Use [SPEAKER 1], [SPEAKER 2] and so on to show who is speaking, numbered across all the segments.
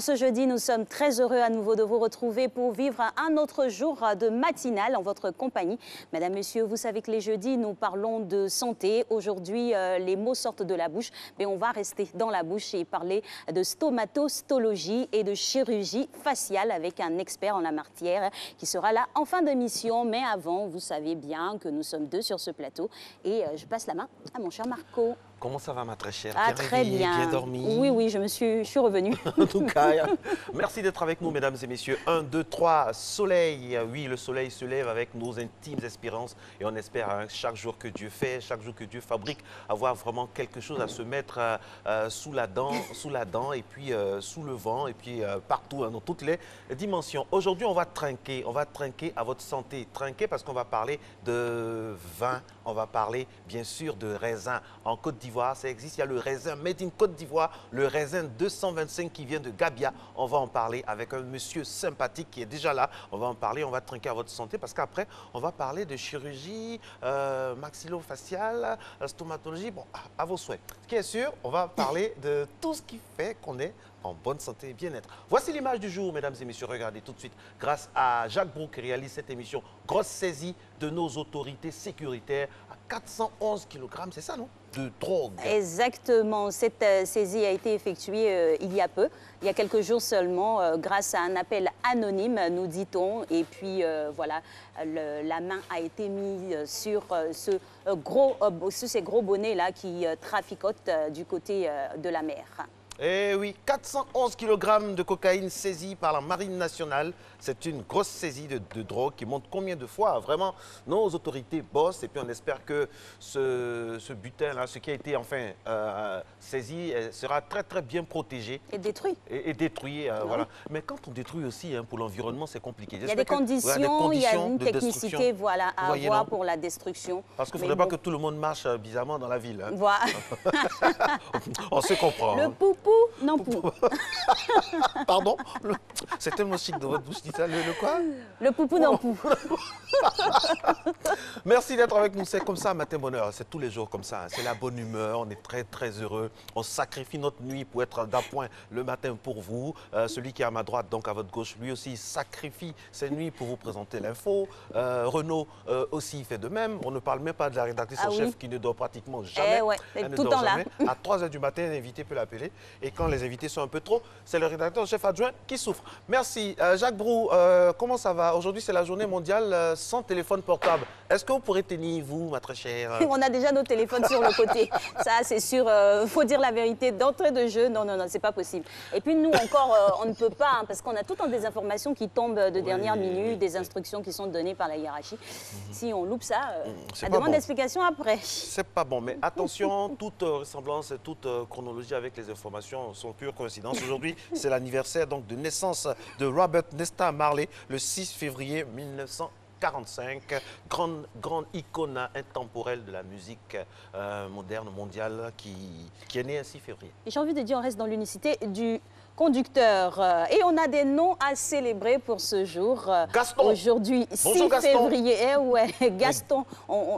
[SPEAKER 1] ce jeudi, nous sommes très heureux à nouveau de vous retrouver pour vivre un autre jour de matinale en votre compagnie. Mesdames, Messieurs, vous savez que les jeudis, nous parlons de santé. Aujourd'hui, les mots sortent de la bouche, mais on va rester dans la bouche et parler de stomatostologie et de chirurgie faciale avec un expert en la matière qui sera là en fin d'émission. Mais avant, vous savez bien que nous sommes deux sur ce plateau et je passe la main à mon cher Marco.
[SPEAKER 2] Comment ça va, ma très chère?
[SPEAKER 1] Ah, très bien.
[SPEAKER 2] Bien dormi?
[SPEAKER 1] Oui, oui, je suis revenue.
[SPEAKER 2] En tout cas, merci d'être avec nous, mesdames et messieurs. 1, 2, 3, soleil. Oui, le soleil se lève avec nos intimes espérances et on espère chaque jour que Dieu fait, chaque jour que Dieu fabrique, avoir vraiment quelque chose à se mettre sous la dent et puis sous le vent et puis partout, dans toutes les dimensions. Aujourd'hui, on va trinquer à votre santé. Trinquer parce qu'on va parler de vin, on va parler bien sûr de raisin. En Côte d'Ivoire, ça existe, il y a le raisin Made in Côte d'Ivoire, le raisin 225 qui vient de Gabia. On va en parler avec un monsieur sympathique qui est déjà là. On va en parler, on va trinquer à votre santé parce qu'après, on va parler de chirurgie maxillofaciale, stomatologie, bon, à vos souhaits. Ce qui est sûr, on va parler de tout ce qui fait qu'on est en bonne santé et bien-être. Voici l'image du jour, mesdames et messieurs. Regardez tout de suite, grâce à Jacques Brou qui réalise cette émission. Grosse saisie de nos autorités sécuritaires à 411 kg, c'est ça, non? De drogue.
[SPEAKER 1] Exactement. Cette saisie a été effectuée il y a peu, il y a quelques jours seulement, grâce à un appel anonyme, nous dit-on. Et puis, voilà, la main a été mise sur ces gros bonnets-là qui traficotent du côté de la mer.
[SPEAKER 2] Eh oui, 411 kg de cocaïne saisie par la Marine nationale. C'est une grosse saisie de drogue qui montre combien de fois vraiment nos autorités bossent. Et puis on espère que ce butin-là, ce qui a été enfin saisi, sera très très bien protégé.
[SPEAKER 1] Et détruit.
[SPEAKER 2] Et détruit, voilà. Mais quand on détruit aussi, pour l'environnement, c'est compliqué.
[SPEAKER 1] Il y a des conditions, il y a une technicité voilà, à avoir pour la destruction.
[SPEAKER 2] Parce qu'il ne faudrait pas que tout le monde marche bizarrement dans la ville. Hein.
[SPEAKER 1] Voilà.
[SPEAKER 2] On se comprend.
[SPEAKER 1] Le poupou, non pou.
[SPEAKER 2] Pardon? C'est tellement chic de votre bouche, dit ça. Le quoi?
[SPEAKER 1] Le poupou, non pou.
[SPEAKER 2] Merci d'être avec nous. C'est comme ça, Matin Bonheur. C'est tous les jours comme ça. C'est la bonne humeur. On est très, très heureux. On sacrifie notre nuit pour être d'appoint le matin pour vous. Celui qui est à ma droite, donc à votre gauche, lui aussi sacrifie ses nuits pour vous présenter l'info. Renaud aussi fait de même. On ne parle même pas de la rédactrice en chef qui ne dort pratiquement jamais.
[SPEAKER 1] Ouais,
[SPEAKER 2] elle
[SPEAKER 1] tout le temps là.
[SPEAKER 2] À 3 h du matin, un invité peut l'appeler. Et quand les invités sont un peu trop, c'est le rédacteur en chef adjoint qui souffre. Merci. Jacques Brou, comment ça va? Aujourd'hui, c'est la journée mondiale sans téléphone portable. Est-ce que vous pourrez tenir, vous, ma très chère?
[SPEAKER 1] On a déjà nos téléphones sur le côté. Ça, c'est sûr. Faut dire la vérité d'entrée de jeu. Non, non, non, c'est pas possible. Et puis nous, encore, on ne peut pas, parce qu'on a tout le temps des informations qui tombent de dernière minute, des instructions qui sont données par la hiérarchie. Si on loupe ça, ça demande d'explication après.
[SPEAKER 2] C'est pas bon, mais attention, toute ressemblance et toute chronologie avec les informations sont pure coïncidence. Aujourd'hui, c'est l'anniversaire donc de naissance de Robert Nesta Marley, le 6 février 1945, grande icône intemporelle de la musique moderne, mondiale, qui est née un 6 février.
[SPEAKER 1] Et j'ai envie de dire, on reste dans l'unicité du conducteur. Et on a des noms à célébrer pour ce jour.
[SPEAKER 2] Gaston.
[SPEAKER 1] Aujourd'hui, 6 février. Eh ouais, Gaston.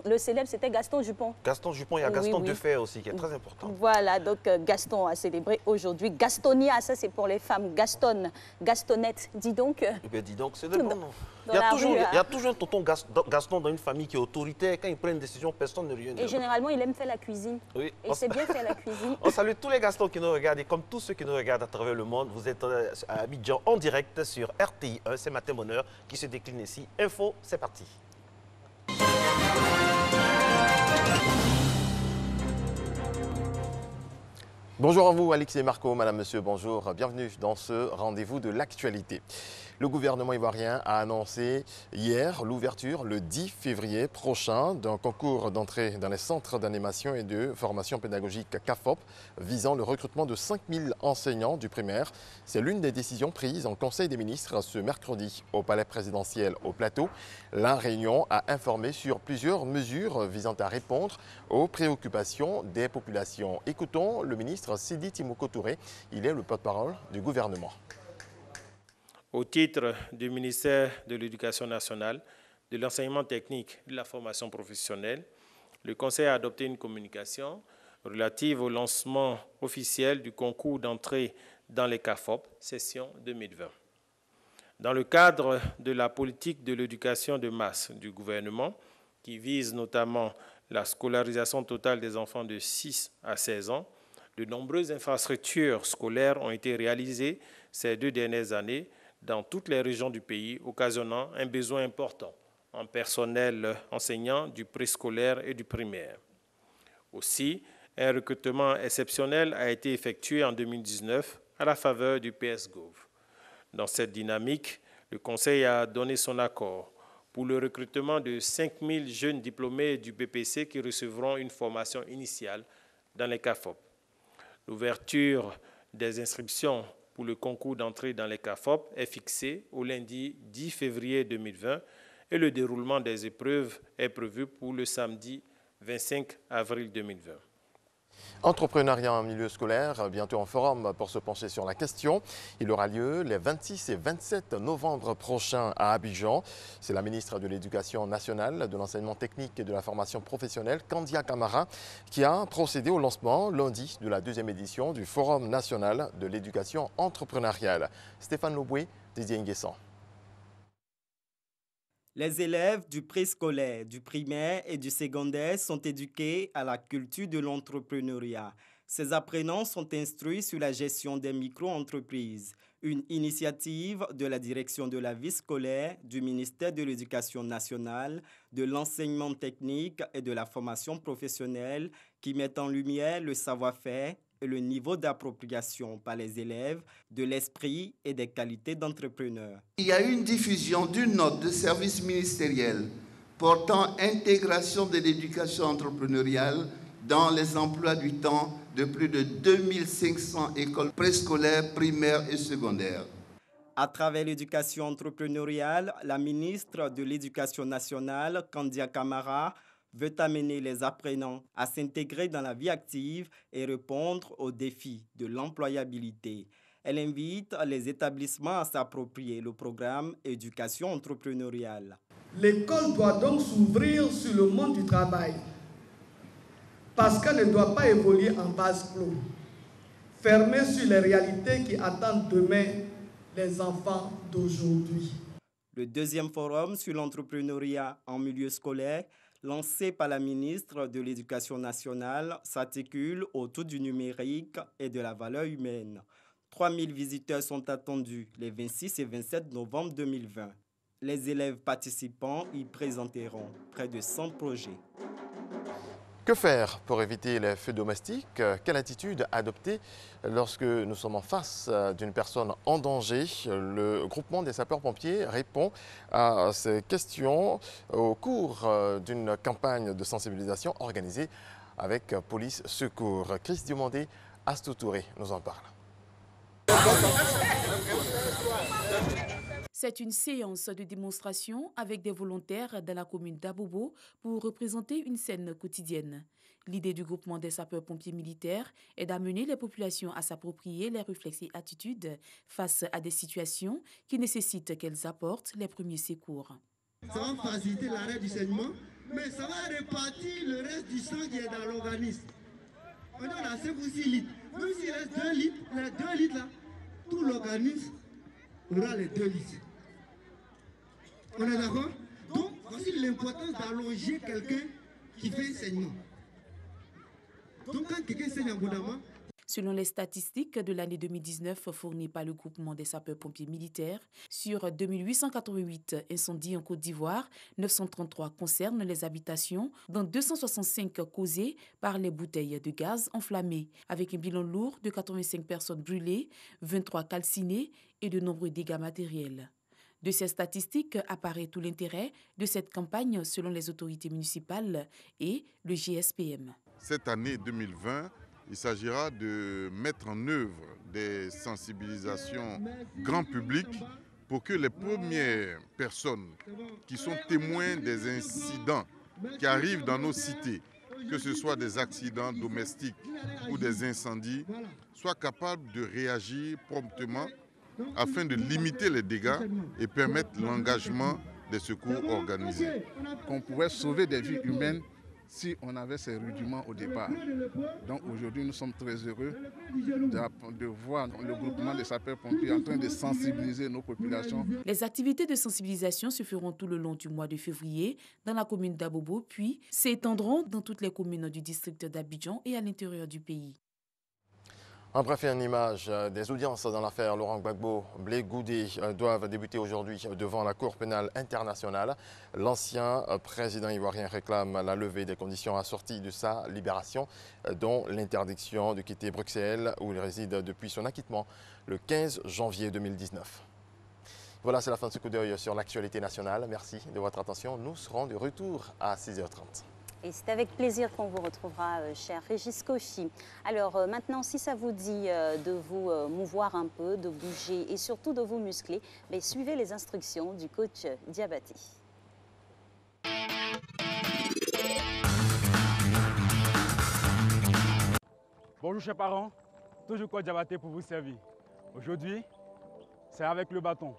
[SPEAKER 1] Le célèbre, c'était Gaston Jupon.
[SPEAKER 2] Gaston Jupon, il y a Gaston Defer aussi, qui est très important.
[SPEAKER 1] Voilà, donc Gaston a célébré aujourd'hui. Gastonia, ça c'est pour les femmes. Gaston, Gastonnette, dis donc.
[SPEAKER 2] Eh bien, dis donc, c'est de bon nom. Il y a toujours un tonton Gaston dans une famille qui est autoritaire. Quand il prend une décision, personne ne lui en dit.
[SPEAKER 1] Et généralement, il aime faire la cuisine.
[SPEAKER 2] Oui.
[SPEAKER 1] Et c'est bien faire la cuisine.
[SPEAKER 2] On salue tous les Gastons qui nous regardent et comme tous ceux qui nous regardent à travers le monde, vous êtes à Abidjan en direct sur RTI 1, c'est Matin Bonheur qui se décline ici. Info, c'est parti.
[SPEAKER 3] Bonjour à vous, Alexis et Marco, madame, monsieur, bonjour. Bienvenue dans ce rendez-vous de l'actualité. Le gouvernement ivoirien a annoncé hier l'ouverture, le 10 février prochain, d'un concours d'entrée dans les centres d'animation et de formation pédagogique CAFOP visant le recrutement de 5000 enseignants du primaire. C'est l'une des décisions prises en Conseil des ministres ce mercredi au Palais présidentiel au Plateau. La réunion a informé sur plusieurs mesures visant à répondre aux préoccupations des populations. Écoutons le ministre Sidi Timoko Touré, il est le porte-parole du gouvernement.
[SPEAKER 4] Au titre du ministère de l'Éducation nationale, de l'enseignement technique et de la formation professionnelle, le Conseil a adopté une communication relative au lancement officiel du concours d'entrée dans les CAFOP, session 2020. Dans le cadre de la politique de l'éducation de masse du gouvernement, qui vise notamment la scolarisation totale des enfants de 6 à 16 ans, de nombreuses infrastructures scolaires ont été réalisées ces 2 dernières années dans toutes les régions du pays, occasionnant un besoin important en personnel enseignant du préscolaire et du primaire. Aussi, un recrutement exceptionnel a été effectué en 2019 à la faveur du PS-Gov. Dans cette dynamique, le Conseil a donné son accord pour le recrutement de 5 000 jeunes diplômés du BPC qui recevront une formation initiale dans les CAFOP. L'ouverture des inscriptions pour le concours d'entrée dans les CAFOP est fixée au lundi 10 février 2020 et le déroulement des épreuves est prévu pour le samedi 25 avril 2020.
[SPEAKER 3] Entrepreneuriat en milieu scolaire, bientôt en forum pour se pencher sur la question. Il aura lieu les 26 et 27 novembre prochains à Abidjan. C'est la ministre de l'Éducation nationale, de l'enseignement technique et de la formation professionnelle, Kandia Camara, qui a procédé au lancement lundi de la 2e édition du Forum national de l'éducation entrepreneuriale. Stéphane Loboué, Didier Nguessan.
[SPEAKER 5] Les élèves du préscolaire, du primaire et du secondaire sont éduqués à la culture de l'entrepreneuriat. Ces apprenants sont instruits sur la gestion des micro-entreprises, une initiative de la direction de la vie scolaire, du ministère de l'Éducation nationale, de l'enseignement technique et de la formation professionnelle qui met en lumière le savoir-faire et le niveau d'appropriation par les élèves de l'esprit et des qualités d'entrepreneurs.
[SPEAKER 6] Il y a eu une diffusion d'une note de service ministériel portant intégration de l'éducation entrepreneuriale dans les emplois du temps de plus de 2500 écoles préscolaires, primaires et secondaires.
[SPEAKER 5] À travers l'éducation entrepreneuriale, la ministre de l'Éducation nationale, Kandia Camara, veut amener les apprenants à s'intégrer dans la vie active et répondre aux défis de l'employabilité. Elle invite les établissements à s'approprier le programme éducation entrepreneuriale.
[SPEAKER 7] L'école doit donc s'ouvrir sur le monde du travail parce qu'elle ne doit pas évoluer en vase clos, fermée sur les réalités qui attendent demain les enfants d'aujourd'hui.
[SPEAKER 5] Le 2e forum sur l'entrepreneuriat en milieu scolaire lancé par la ministre de l'Éducation nationale, s'articule autour du numérique et de la valeur humaine. 3000 visiteurs sont attendus les 26 et 27 novembre 2020. Les élèves participants y présenteront près de 100 projets.
[SPEAKER 3] Que faire pour éviter les feux domestiques? Quelle attitude adopter lorsque nous sommes en face d'une personne en danger? Le groupement des sapeurs-pompiers répond à ces questions au cours d'une campagne de sensibilisation organisée avec Police Secours. Chris Diomandé, Astou Touré nous en parle.
[SPEAKER 8] C'est une séance de démonstration avec des volontaires dans la commune d'Abobo pour représenter une scène quotidienne. L'idée du groupement des sapeurs-pompiers militaires est d'amener les populations à s'approprier les réflexes et attitudes face à des situations qui nécessitent qu'elles apportent les premiers secours.
[SPEAKER 9] Ça va faciliter l'arrêt du saignement, mais ça va répartir le reste du sang qui est dans l'organisme. On a 5 ou 6 litres. Même s'il reste 2 litres, les 2 litres là, tout l'organisme aura les 2 litres. On est d'accord? Donc, voici l'importance d'allonger quelqu'un qui fait saignement. Donc, quand quelqu'un saigne abondamment,
[SPEAKER 8] Selon les statistiques de l'année 2019 fournies par le groupement des sapeurs-pompiers militaires, sur 2888 incendies en Côte d'Ivoire, 933 concernent les habitations, dont 265 causées par les bouteilles de gaz enflammées, avec un bilan lourd de 85 personnes brûlées, 23 calcinées et de nombreux dégâts matériels. De ces statistiques apparaît tout l'intérêt de cette campagne selon les autorités municipales et le GSPM.
[SPEAKER 10] Cette année 2020, il s'agira de mettre en œuvre des sensibilisations grand public pour que les premières personnes qui sont témoins des incidents qui arrivent dans nos cités, que ce soit des accidents domestiques ou des incendies, soient capables de réagir promptement afin de limiter les dégâts et permettre l'engagement des secours organisés.
[SPEAKER 11] Qu'on pouvait sauver des vies humaines si on avait ces rudiments au départ. Donc aujourd'hui, nous sommes très heureux de voir le groupement des sapeurs-pompiers en train de sensibiliser nos populations.
[SPEAKER 8] Les activités de sensibilisation se feront tout le long du mois de février dans la commune d'Abobo, puis s'étendront dans toutes les communes du district d'Abidjan et à l'intérieur du pays.
[SPEAKER 3] En bref, une image des audiences dans l'affaire Laurent Gbagbo, Blé Goudé doivent débuter aujourd'hui devant la Cour pénale internationale. L'ancien président ivoirien réclame la levée des conditions assorties de sa libération, dont l'interdiction de quitter Bruxelles où il réside depuis son acquittement le 15 janvier 2019. Voilà, c'est la fin de ce coup d'œil sur l'actualité nationale. Merci de votre attention. Nous serons de retour à 6h30.
[SPEAKER 1] Et c'est avec plaisir qu'on vous retrouvera, cher Régis Kochy. Alors maintenant, si ça vous dit de vous mouvoir un peu, de bouger et surtout de vous muscler, mais suivez les instructions du coach Diabaté.
[SPEAKER 12] Bonjour chers parents, toujours coach Diabaté pour vous servir. Aujourd'hui, c'est avec le bâton.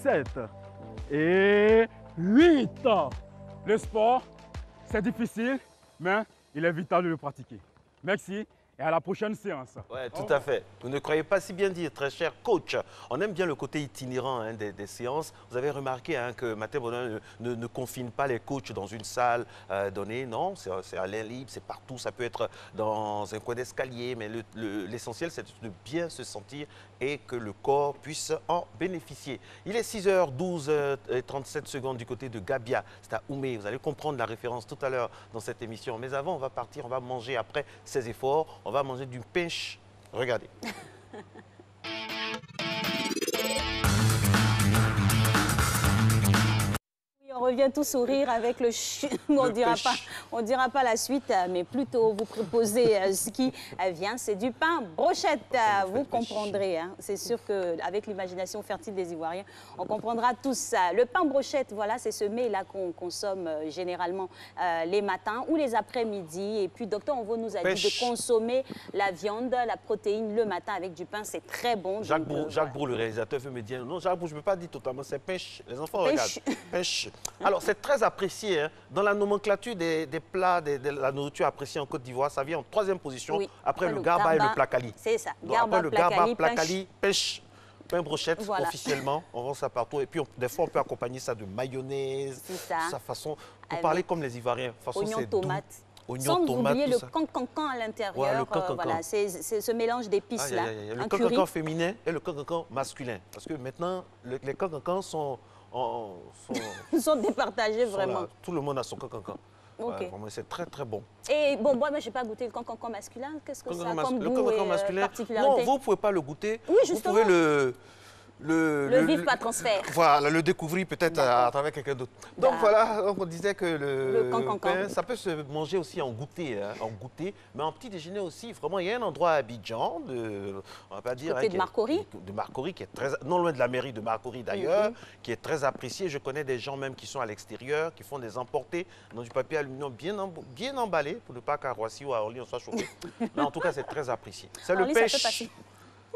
[SPEAKER 12] 7 et 8. Le sport, c'est difficile, mais il est vital de le pratiquer. Merci et à la prochaine séance.
[SPEAKER 2] Oui, tout à fait. Vous ne croyez pas si bien dire, très cher coach. On aime bien le côté itinérant hein, des séances. Vous avez remarqué hein, que Martin Bonin ne confine pas les coachs dans une salle donnée. Non, c'est à l'air libre, c'est partout. Ça peut être dans un coin d'escalier, mais l'essentiel, c'est de bien se sentir et que le corps puisse en bénéficier. Il est 6h12 et 37 secondes du côté de Gabia. C'est à Oumé. Vous allez comprendre la référence tout à l'heure dans cette émission. Mais avant, on va partir, on va manger après ces efforts. On va manger du pêche. Regardez.
[SPEAKER 1] On revient tout sourire avec le on dira pas la suite, mais plutôt vous proposer ce qui vient, c'est du pain brochette. Vous comprendrez, hein. C'est sûr qu'avec l'imagination fertile des Ivoiriens, on comprendra tout ça. Le pain brochette, voilà, c'est ce mets-là qu'on consomme généralement les matins ou les après-midi. Et puis, docteur Onvo nous a dit de consommer la viande, la protéine le matin avec du pain, c'est très bon.
[SPEAKER 2] Jacques Brou, le réalisateur, veut me dire, non, Jacques Brou, je ne peux pas dire totalement, c'est pêche. Les enfants regardent. Pêche. Alors, c'est très apprécié. Hein. Dans la nomenclature des plats, de la nourriture appréciée en Côte d'Ivoire, ça vient en 3e position, après le garba et le placali.
[SPEAKER 1] C'est ça.
[SPEAKER 2] Donc, garba, après le garba, placali, pêche, pain brochette, voilà. Officiellement. On vend ça partout. Et puis, des fois, on peut accompagner ça de mayonnaise. C'est ça. Sa façon, pour parler comme les Ivoiriens.
[SPEAKER 1] Oignon, tomate. Sans oublier le cancancan à l'intérieur. Ouais, voilà, c'est ce mélange d'épices-là.
[SPEAKER 2] Le cancancan féminin et le cancancan masculin. Parce que maintenant, les cancans sont
[SPEAKER 1] départagés vraiment.
[SPEAKER 2] Là. Tout le monde a son cancancan.
[SPEAKER 1] Okay.
[SPEAKER 2] C'est très très bon.
[SPEAKER 1] Et bon, moi, je n'ai pas goûté le cancancan masculin. Qu'est-ce que ça a comme goût et particularité?
[SPEAKER 2] Non, vous ne pouvez pas le goûter.
[SPEAKER 1] Oui, justement.
[SPEAKER 2] Vous pouvez
[SPEAKER 1] le vivre par transfert.
[SPEAKER 2] Voilà, le découvrir peut-être à travers quelqu'un d'autre. Donc voilà, on disait que le pain, ça peut se manger aussi en goûter, mais en petit déjeuner aussi. Vraiment, il y a un endroit à Abidjan, on va pas dire...
[SPEAKER 1] Côté de Marcory.
[SPEAKER 2] De Marcory, qui est très, non loin de la mairie de Marcory d'ailleurs, qui est très apprécié. Je connais des gens même qui sont à l'extérieur, qui font des emportés dans du papier aluminium bien emballé, pour ne pas qu'à Roissy ou à Orly on soit chauffé. Mais en tout cas, c'est très apprécié. C'est le pêche.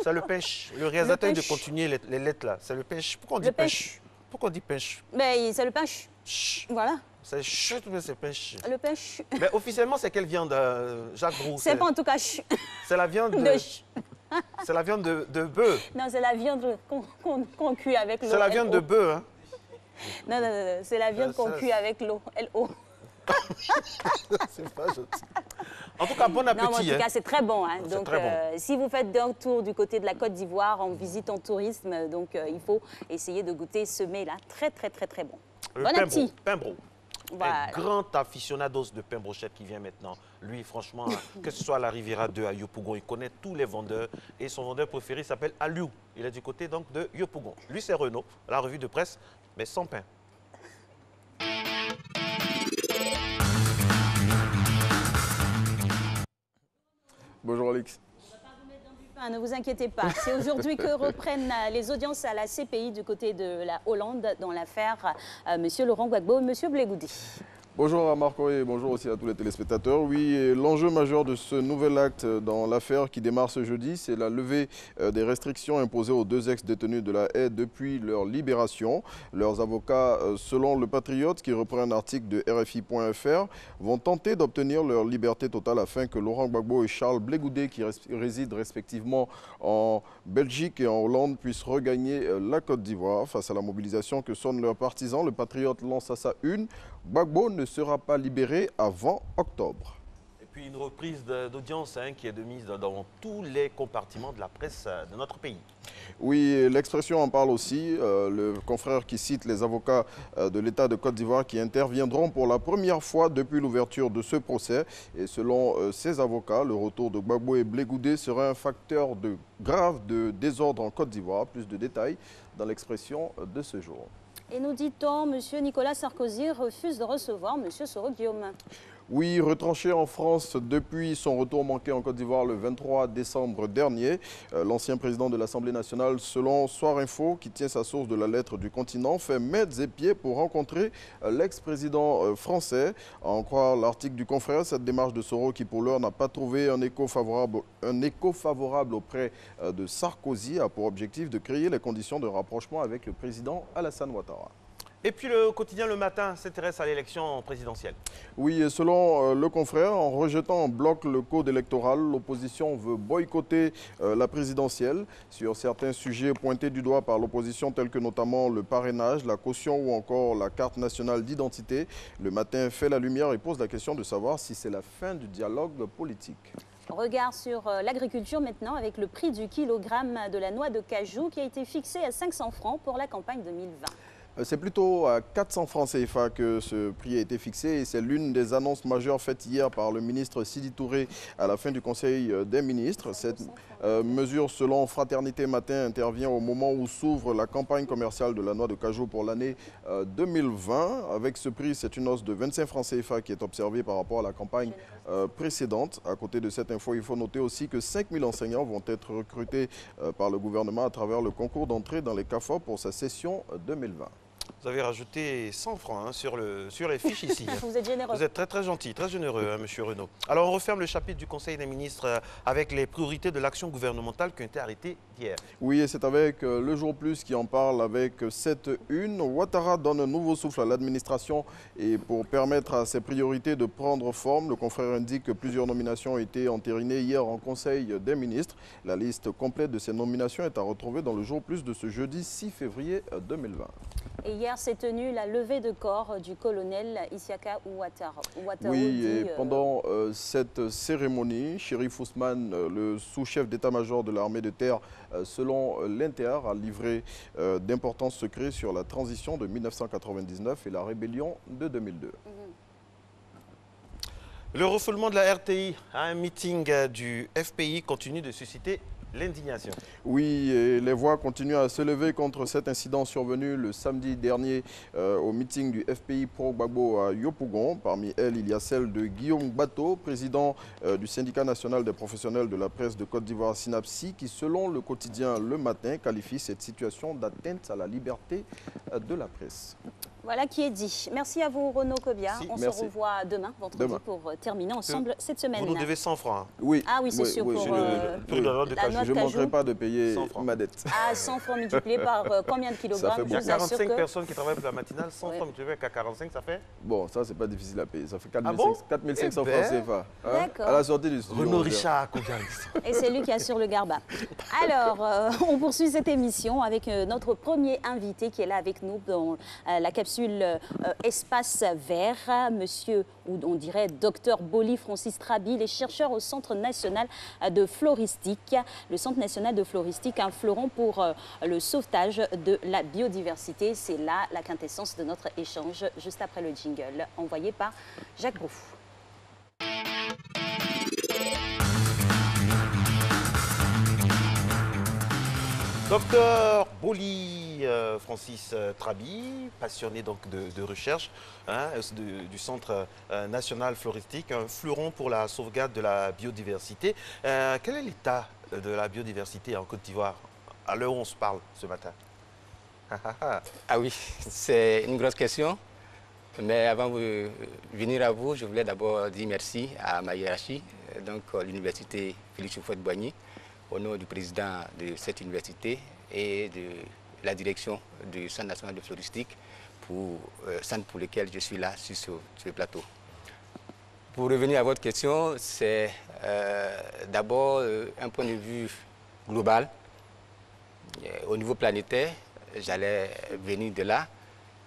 [SPEAKER 2] C'est le pêche. Le réalisateur de continuer les lettres là. C'est le pêche. Pourquoi on dit pêche? Pourquoi on dit pêche?
[SPEAKER 1] Mais c'est le pêche. Voilà.
[SPEAKER 2] C'est chut ou bien c'est pêche?
[SPEAKER 1] Le pêche.
[SPEAKER 2] Mais officiellement, c'est quelle viande, Jacques Brou?
[SPEAKER 1] C'est pas en tout cas.
[SPEAKER 2] C'est la viande de... C'est la viande de bœuf.
[SPEAKER 1] Non, c'est la viande qu'on cuit avec l'eau.
[SPEAKER 2] C'est la viande de bœuf, hein?
[SPEAKER 1] Non, c'est la viande qu'on cuit avec l'eau. L-O.
[SPEAKER 2] C'est pas gentil. En tout cas, bon appétit.
[SPEAKER 1] Non, en tout cas, c'est très bon. Hein. Donc,
[SPEAKER 2] très bon.
[SPEAKER 1] Si vous faites un tour du côté de la Côte d'Ivoire en visite en tourisme, donc il faut essayer de goûter ce mets-là. Très, très, très, très bon. Bon appétit.
[SPEAKER 2] Pain Brou.
[SPEAKER 1] Voilà.
[SPEAKER 2] Un grand aficionados de pain brochette qui vient maintenant. Lui, franchement, que ce soit à la Riviera 2 à Yopougon, il connaît tous les vendeurs. Et son vendeur préféré s'appelle Aliou. Il est du côté donc de Yopougon. Lui, c'est Renaud, la revue de presse, mais sans pain.
[SPEAKER 13] Bonjour Alex.
[SPEAKER 1] Ne vous inquiétez pas, c'est aujourd'hui que reprennent les audiences à la CPI du côté de la Hollande dans l'affaire Monsieur Laurent Gbagbo et Monsieur Blé Goudé.
[SPEAKER 13] Bonjour à Marco et bonjour aussi à tous les téléspectateurs. Oui, l'enjeu majeur de ce nouvel acte dans l'affaire qui démarre ce jeudi, c'est la levée des restrictions imposées aux 2 ex-détenus de la Haye depuis leur libération. Leurs avocats, selon le Patriote, qui reprend un article de RFI.fr, vont tenter d'obtenir leur liberté totale afin que Laurent Gbagbo et Charles Blé Goudé, qui résident respectivement en Belgique et en Hollande, puissent regagner la Côte d'Ivoire. Face à la mobilisation que sonnent leurs partisans, le Patriote lance à sa une: Gbagbo ne sera pas libéré avant octobre.
[SPEAKER 2] Et puis une reprise d'audience qui est de mise dans tous les compartiments de la presse de notre pays.
[SPEAKER 13] Oui, l'expression en parle aussi. Le confrère qui cite les avocats de l'État de Côte d'Ivoire qui interviendront pour la première fois depuis l'ouverture de ce procès. Et selon ces avocats, le retour de Gbagbo et Blé Goudé serait un facteur grave de désordre en Côte d'Ivoire. Plus de détails dans l'expression de ce jour.
[SPEAKER 1] Et nous dit-on, M. Nicolas Sarkozy refuse de recevoir M. Soro Guillaume.
[SPEAKER 13] Oui, retranché en France depuis son retour manqué en Côte d'Ivoire le 23 décembre dernier, l'ancien président de l'Assemblée nationale, selon Soir Info, qui tient sa source de la lettre du continent, fait maîtres et pieds pour rencontrer l'ex-président français. À en croire l'article du Confrère, cette démarche de Soro, qui pour l'heure n'a pas trouvé un écho favorable auprès de Sarkozy, a pour objectif de créer les conditions de rapprochement avec le président Alassane Ouattara.
[SPEAKER 2] Et puis le quotidien Le Matin s'intéresse à l'élection présidentielle.
[SPEAKER 13] Oui, et selon le Confrère, en rejetant en bloc le code électoral, l'opposition veut boycotter la présidentielle sur certains sujets pointés du doigt par l'opposition, tels que notamment le parrainage, la caution ou encore la carte nationale d'identité. Le Matin fait la lumière et pose la question de savoir si c'est la fin du dialogue politique.
[SPEAKER 1] Regard sur l'agriculture maintenant avec le prix du kilogramme de la noix de cajou qui a été fixé à 500 francs pour la campagne 2020.
[SPEAKER 13] C'est plutôt à 400 francs CFA que ce prix a été fixé et c'est l'une des annonces majeures faites hier par le ministre Sidi Touré à la fin du Conseil des ministres. Cette mesure, selon Fraternité Matin, intervient au moment où s'ouvre la campagne commerciale de la noix de cajou pour l'année 2020. Avec ce prix, c'est une hausse de 25 francs CFA qui est observée par rapport à la campagne précédente. À côté de cette info, il faut noter aussi que 5000 enseignants vont être recrutés par le gouvernement à travers le concours d'entrée dans les CAFOP pour sa session 2020.
[SPEAKER 2] Vous avez rajouté 100 francs sur les fiches ici.
[SPEAKER 1] Vous êtes généreux.
[SPEAKER 2] Vous êtes très très gentil, très généreux, monsieur Renaud. Alors on referme le chapitre du Conseil des ministres avec les priorités de l'action gouvernementale qui ont été arrêtées hier.
[SPEAKER 13] Oui, et c'est avec Le Jour Plus qui en parle avec cette une. Ouattara donne un nouveau souffle à l'administration et pour permettre à ses priorités de prendre forme, le confrère indique que plusieurs nominations ont été entérinées hier en Conseil des ministres. La liste complète de ces nominations est à retrouver dans Le Jour Plus de ce jeudi 6 février 2020.
[SPEAKER 1] Et hier s'est tenue la levée de corps du colonel Isiaka Ouattara.
[SPEAKER 13] Oui, et pendant cette cérémonie, Chérif Ousmane, le sous-chef d'état-major de l'armée de terre, selon l'Inter, a livré d'importants secrets sur la transition de 1999 et la rébellion de 2002.
[SPEAKER 2] Le refoulement de la RTI à un meeting du FPI continue de susciter l'indignation.
[SPEAKER 13] Oui, et les voix continuent à se lever contre cet incident survenu le samedi dernier au meeting du FPI Pro-Gbagbo à Yopougon. Parmi elles, il y a celle de Guillaume Bato, président du syndicat national des professionnels de la presse de Côte d'Ivoire, SYNAPSI, qui, selon le quotidien Le Matin, qualifie cette situation d'atteinte à la liberté de la presse.
[SPEAKER 1] Voilà qui est dit. Merci à vous, Renaud Kobia. On se revoit demain, vendredi, pour terminer ensemble cette semaine.
[SPEAKER 2] Vous nous devez 100 francs. Hein.
[SPEAKER 13] Oui.
[SPEAKER 1] Ah oui, c'est sûr. Pour
[SPEAKER 2] la noix de cajou.
[SPEAKER 13] Je ne manquerai pas de payer ma dette.
[SPEAKER 1] Ah, 100 francs multipliés par combien de kilogrammes?
[SPEAKER 2] Il y a 45 personnes qui travaillent pour la matinale. 100 francs multipliés par 45, ça fait?
[SPEAKER 13] Bon, ça, c'est pas difficile à payer. Ça fait
[SPEAKER 2] 4500
[SPEAKER 13] francs CFA.
[SPEAKER 1] D'accord.
[SPEAKER 13] À la sortie du studio.
[SPEAKER 2] Renaud Richard,
[SPEAKER 1] et c'est lui qui assure le garba. Alors, on poursuit cette émission avec notre premier invité qui est là avec nous dans la capsule Espace Vert, monsieur, ou on dirait docteur Boli Francis Trabi, les chercheurs au Centre national de floristique. Le Centre national de floristique, un fleuron pour le sauvetage de la biodiversité. C'est là la quintessence de notre échange, juste après le jingle, envoyé par Jacques Brouf.
[SPEAKER 2] Docteur Boli Francis Trabi, passionné donc de recherche du Centre national floristique, un fleuron pour la sauvegarde de la biodiversité. Quel est l'état de la biodiversité en Côte d'Ivoire à l'heure où on se parle ce matin?
[SPEAKER 14] Ah oui, c'est une grosse question. Mais avant de venir à vous, je voulais d'abord dire merci à ma hiérarchie, donc l'université Félix Houphouët-Boigny, au nom du président de cette université et de la direction du Centre national de floristique, centre pour lequel je suis là sur ce plateau. Pour revenir à votre question, c'est d'abord un point de vue global. Au niveau planétaire, j'allais venir de là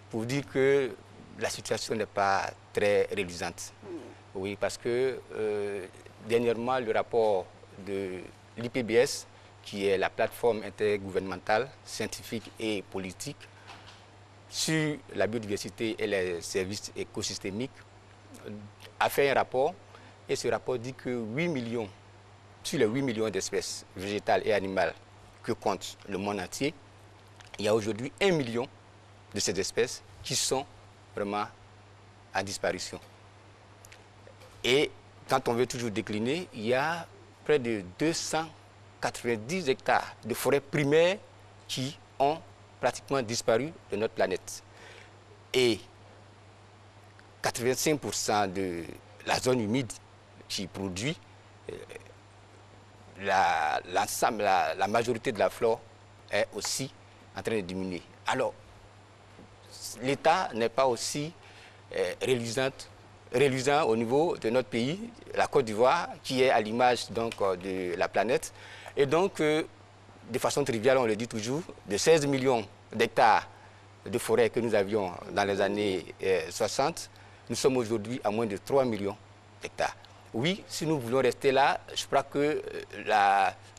[SPEAKER 14] pour dire que la situation n'est pas très réluisante. Oui, parce que dernièrement, le rapport de l'IPBES, qui est la plateforme intergouvernementale, scientifique et politique, sur la biodiversité et les services écosystémiques, a fait un rapport. Et ce rapport dit que 8 millions, sur les 8 millions d'espèces végétales et animales que compte le monde entier, il y a aujourd'hui 1 million de ces espèces qui sont vraiment en disparition. Et quand on veut toujours décliner, il y a près de 290 hectares de forêts primaires qui ont pratiquement disparu de notre planète. Et 85% de la zone humide qui produit la majorité de la flore est aussi en train de diminuer. Alors, l'État n'est pas aussi réluisant au niveau de notre pays, la Côte d'Ivoire, qui est à l'image donc de la planète. Et donc, de façon triviale, on le dit toujours, de 16 millions d'hectares de forêt que nous avions dans les années 60, nous sommes aujourd'hui à moins de 3 millions d'hectares. Oui, si nous voulons rester là, je crois que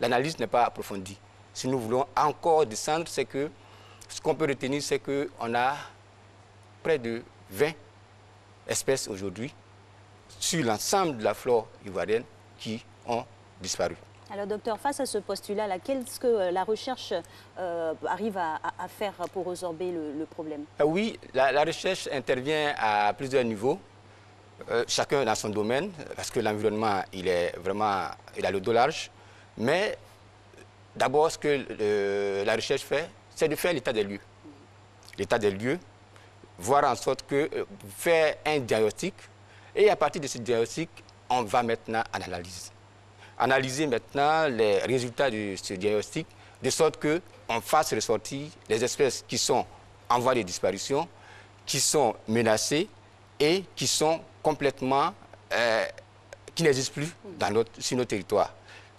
[SPEAKER 14] l'analyse n'est pas approfondie. Si nous voulons encore descendre, c'est que ce qu'on peut retenir, c'est qu'on a près de 20 espèces aujourd'hui sur l'ensemble de la flore ivoirienne qui ont disparu.
[SPEAKER 1] Alors, docteur, face à ce postulat-là, qu'est-ce que la recherche arrive à faire pour résorber le problème?
[SPEAKER 14] Oui, la recherche intervient à plusieurs niveaux, chacun dans son domaine, parce que l'environnement, il a le dos large. Mais d'abord, ce que la recherche fait, c'est de faire l'état des lieux. L'état des lieux, voir en sorte que faire un diagnostic, et à partir de ce diagnostic, on va maintenant en analyse. Analyser maintenant les résultats de ce diagnostic, de sorte qu'on fasse ressortir les espèces qui sont en voie de disparition, qui sont menacées et qui sont complètement, qui n'existent plus sur nos territoires.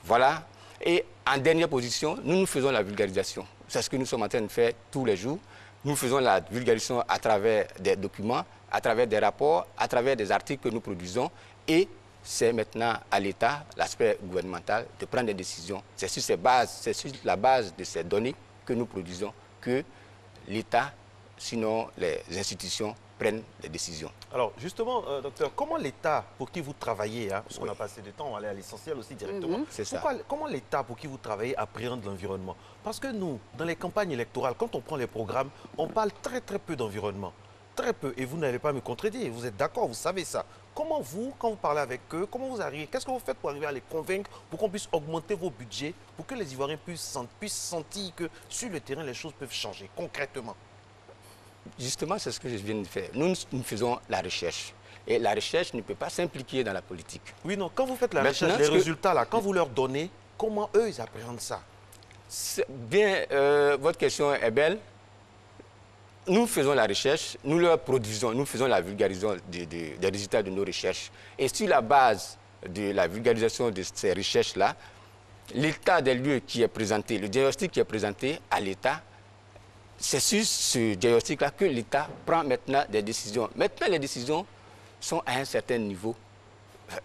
[SPEAKER 14] Voilà. Et en dernière position, nous faisons la vulgarisation. C'est ce que nous sommes en train de faire tous les jours. Nous faisons la vulgarisation à travers des documents, à travers des rapports, à travers des articles que nous produisons. Et c'est maintenant à l'État, l'aspect gouvernemental, de prendre des décisions. C'est sur la base de ces données que nous produisons que l'État, sinon les institutions, prennent des décisions.
[SPEAKER 2] Alors justement, docteur, comment l'État pour qui vous travaillez, hein, parce qu'on a passé du temps, on va aller à l'essentiel aussi directement,
[SPEAKER 14] c'est ça.
[SPEAKER 2] Comment l'État pour qui vous travaillez appréhende l'environnement? Parce que nous, dans les campagnes électorales, quand on prend les programmes, on parle très peu d'environnement. Très peu, et vous n'allez pas me contredire, vous êtes d'accord, vous savez ça. Comment vous, quand vous parlez avec eux, comment vous arrivez, qu'est-ce que vous faites pour arriver à les convaincre, pour qu'on puisse augmenter vos budgets, pour que les Ivoiriens puissent sentir que sur le terrain, les choses peuvent changer concrètement?
[SPEAKER 14] Justement, c'est ce que je viens de faire. Nous faisons la recherche. Et la recherche ne peut pas s'impliquer dans la politique.
[SPEAKER 2] Oui, non, quand vous faites la recherche, les résultats, là, quand vous leur donnez, comment eux, ils appréhendent ça?
[SPEAKER 14] Bien, votre question est belle. Nous faisons la recherche, nous leur produisons, nous faisons la vulgarisation des résultats de nos recherches. Et sur la base de la vulgarisation de ces recherches-là, l'état des lieux qui est présenté, le diagnostic qui est présenté à l'État, c'est sur ce diagnostic-là que l'État prend maintenant des décisions. Maintenant, les décisions sont à un certain niveau.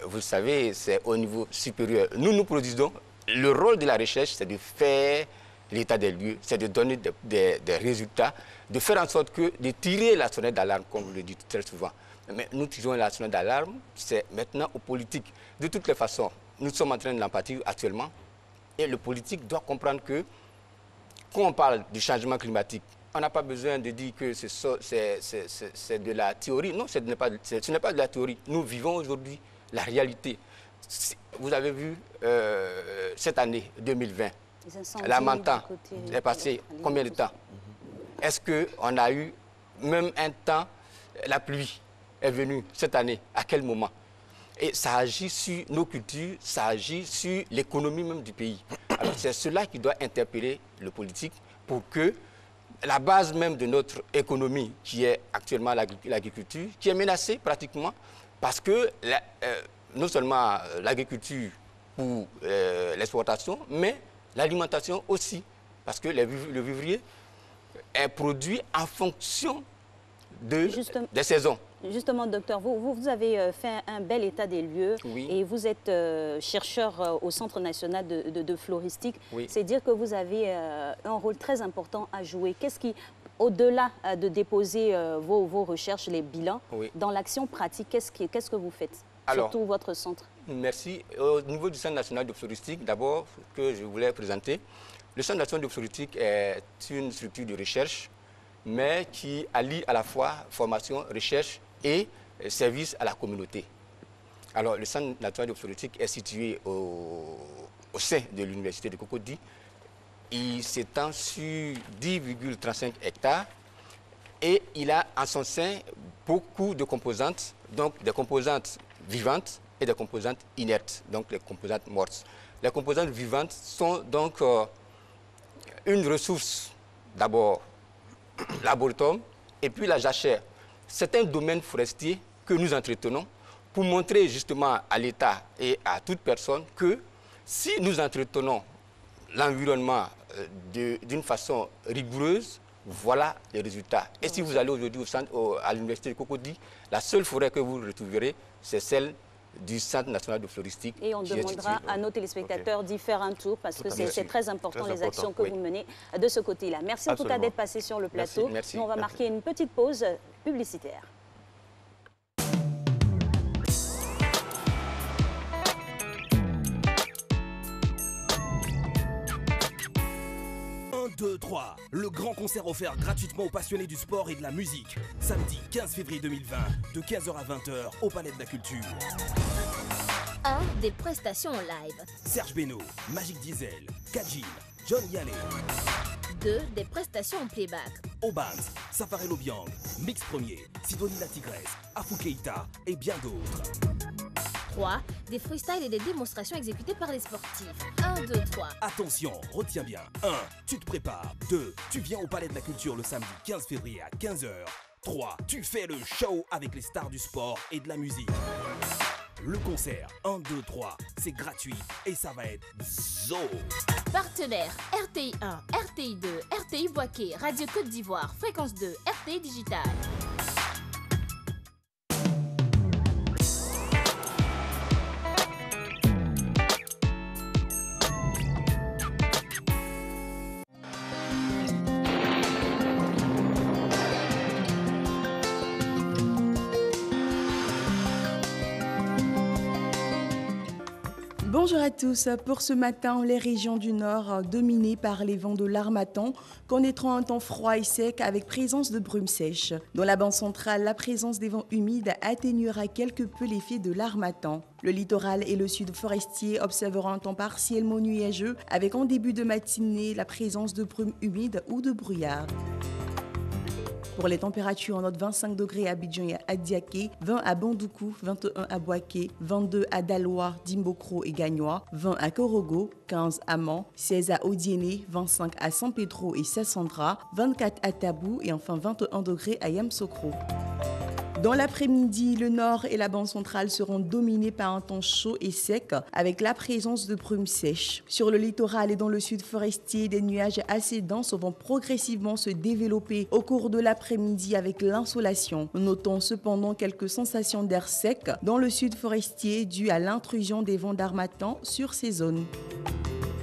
[SPEAKER 14] Vous le savez, c'est au niveau supérieur. Nous produisons. Le rôle de la recherche, c'est de faire l'état des lieux, c'est de donner des résultats, de faire en sorte de tirer la sonnette d'alarme, comme vous le dites très souvent. Mais nous tirons la sonnette d'alarme, c'est maintenant aux politiques. De toutes les façons, nous sommes en train de l'empathie actuellement, et le politique doit comprendre que quand on parle du changement climatique, on n'a pas besoin de dire que c'est de la théorie. Non, ce n'est pas de la théorie. Nous vivons aujourd'hui la réalité. Vous avez vu cette année 2020, la Manta est passée combien de temps? Est-ce qu'on a eu même un temps, la pluie est venue cette année, à quel moment? Et ça agit sur nos cultures, ça agit sur l'économie même du pays. Alors c'est cela qui doit interpeller le politique pour que la base même de notre économie, qui est actuellement l'agriculture, qui est menacée pratiquement, parce que non seulement l'agriculture pour l'exportation, mais l'alimentation aussi, parce que le vivrier est produit en fonction des saisons.
[SPEAKER 1] Justement, docteur, vous avez fait un bel état des lieux, oui. Et vous êtes chercheur au Centre national de floristique. Oui. C'est dire que vous avez un rôle très important à jouer. Qu'est-ce qui, au-delà de déposer vos recherches, les bilans, oui. Dans l'action pratique, qu'est-ce que vous faites?
[SPEAKER 14] Alors,
[SPEAKER 1] surtout votre centre.
[SPEAKER 14] Merci. Au niveau du Centre national de floristique, d'abord, que je voulais présenter, le Centre national de floristique est une structure de recherche, mais qui allie à la fois formation, recherche et service à la communauté. Alors, le centre national de floristique est situé au sein de l'université de Cocody. Il s'étend sur 10,35 hectares et il a en son sein beaucoup de composantes, donc des composantes vivantes et des composantes inertes, donc les composantes mortes. Les composantes vivantes sont donc une ressource, d'abord l'arboretum et puis la jachère. C'est un domaine forestier que nous entretenons pour montrer justement à l'État et à toute personne que si nous entretenons l'environnement d'une façon rigoureuse, voilà les résultats. Et si vous allez aujourd'hui à l'université de Cocody, la seule forêt que vous retrouverez, c'est celle du Centre national de floristique.
[SPEAKER 1] Et on demandera à nos téléspectateurs d'y faire un tour parce que c'est très important les actions que vous menez de ce côté-là. Merci en tout cas d'être passé sur le plateau.
[SPEAKER 14] Merci.
[SPEAKER 1] Nous, on va marquer une petite pause publicitaire.
[SPEAKER 15] Un, 2, 3. Le grand concert offert gratuitement aux passionnés du sport et de la musique. Samedi 15 février 2020, de 15h à 20h au Palais de la Culture.
[SPEAKER 16] 1. Des prestations en live.
[SPEAKER 15] Serge Beno, Magic Diesel, Kajil, John Yale.
[SPEAKER 16] 2. Des prestations en playback.
[SPEAKER 15] Obans, Safari Lobiang, Mix Premier, Sidonie la Tigresse, Afou Keita et bien d'autres.
[SPEAKER 16] 3. Des freestyles et des démonstrations exécutées par les sportifs. 1, 2, 3.
[SPEAKER 15] Attention, retiens bien. 1. Tu te prépares. 2. Tu viens au Palais de la Culture le samedi 15 février à 15h. 3. Tu fais le show avec les stars du sport et de la musique. Le concert 1, 2, 3, c'est gratuit et ça va être zo.
[SPEAKER 16] Partenaires RTI 1, RTI 2, RTI Boaké, Radio Côte d'Ivoire, Fréquence 2, RTI Digital.
[SPEAKER 17] Bonjour à tous. Pour ce matin, les régions du Nord dominées par les vents de l'Harmattan connaîtront un temps froid et sec avec présence de brumes sèches. Dans la bande centrale, la présence des vents humides atténuera quelque peu l'effet de l'Harmattan. Le littoral et le sud forestier observeront un temps partiellement nuageux avec en début de matinée la présence de brumes humides ou de brouillard. Pour les températures, on note 25 degrés à Abidjan et à Diaké, 20 à Bandoukou, 21 à Boaké, 22 à Daloa, Dimbokro et Gagnoa, 20 à Korogo, 15 à Mans, 16 à Odiéné, 25 à San Pedro et Sassandra, 24 à Tabou et enfin 21 degrés à Yamoussoukro. Dans l'après-midi, le nord et la bande centrale seront dominés par un temps chaud et sec avec la présence de brumes sèches. Sur le littoral et dans le sud forestier, des nuages assez denses vont progressivement se développer au cours de l'après-midi avec l'insolation. Notons cependant quelques sensations d'air sec dans le sud forestier dues à l'intrusion des vents d'Harmattan sur ces zones.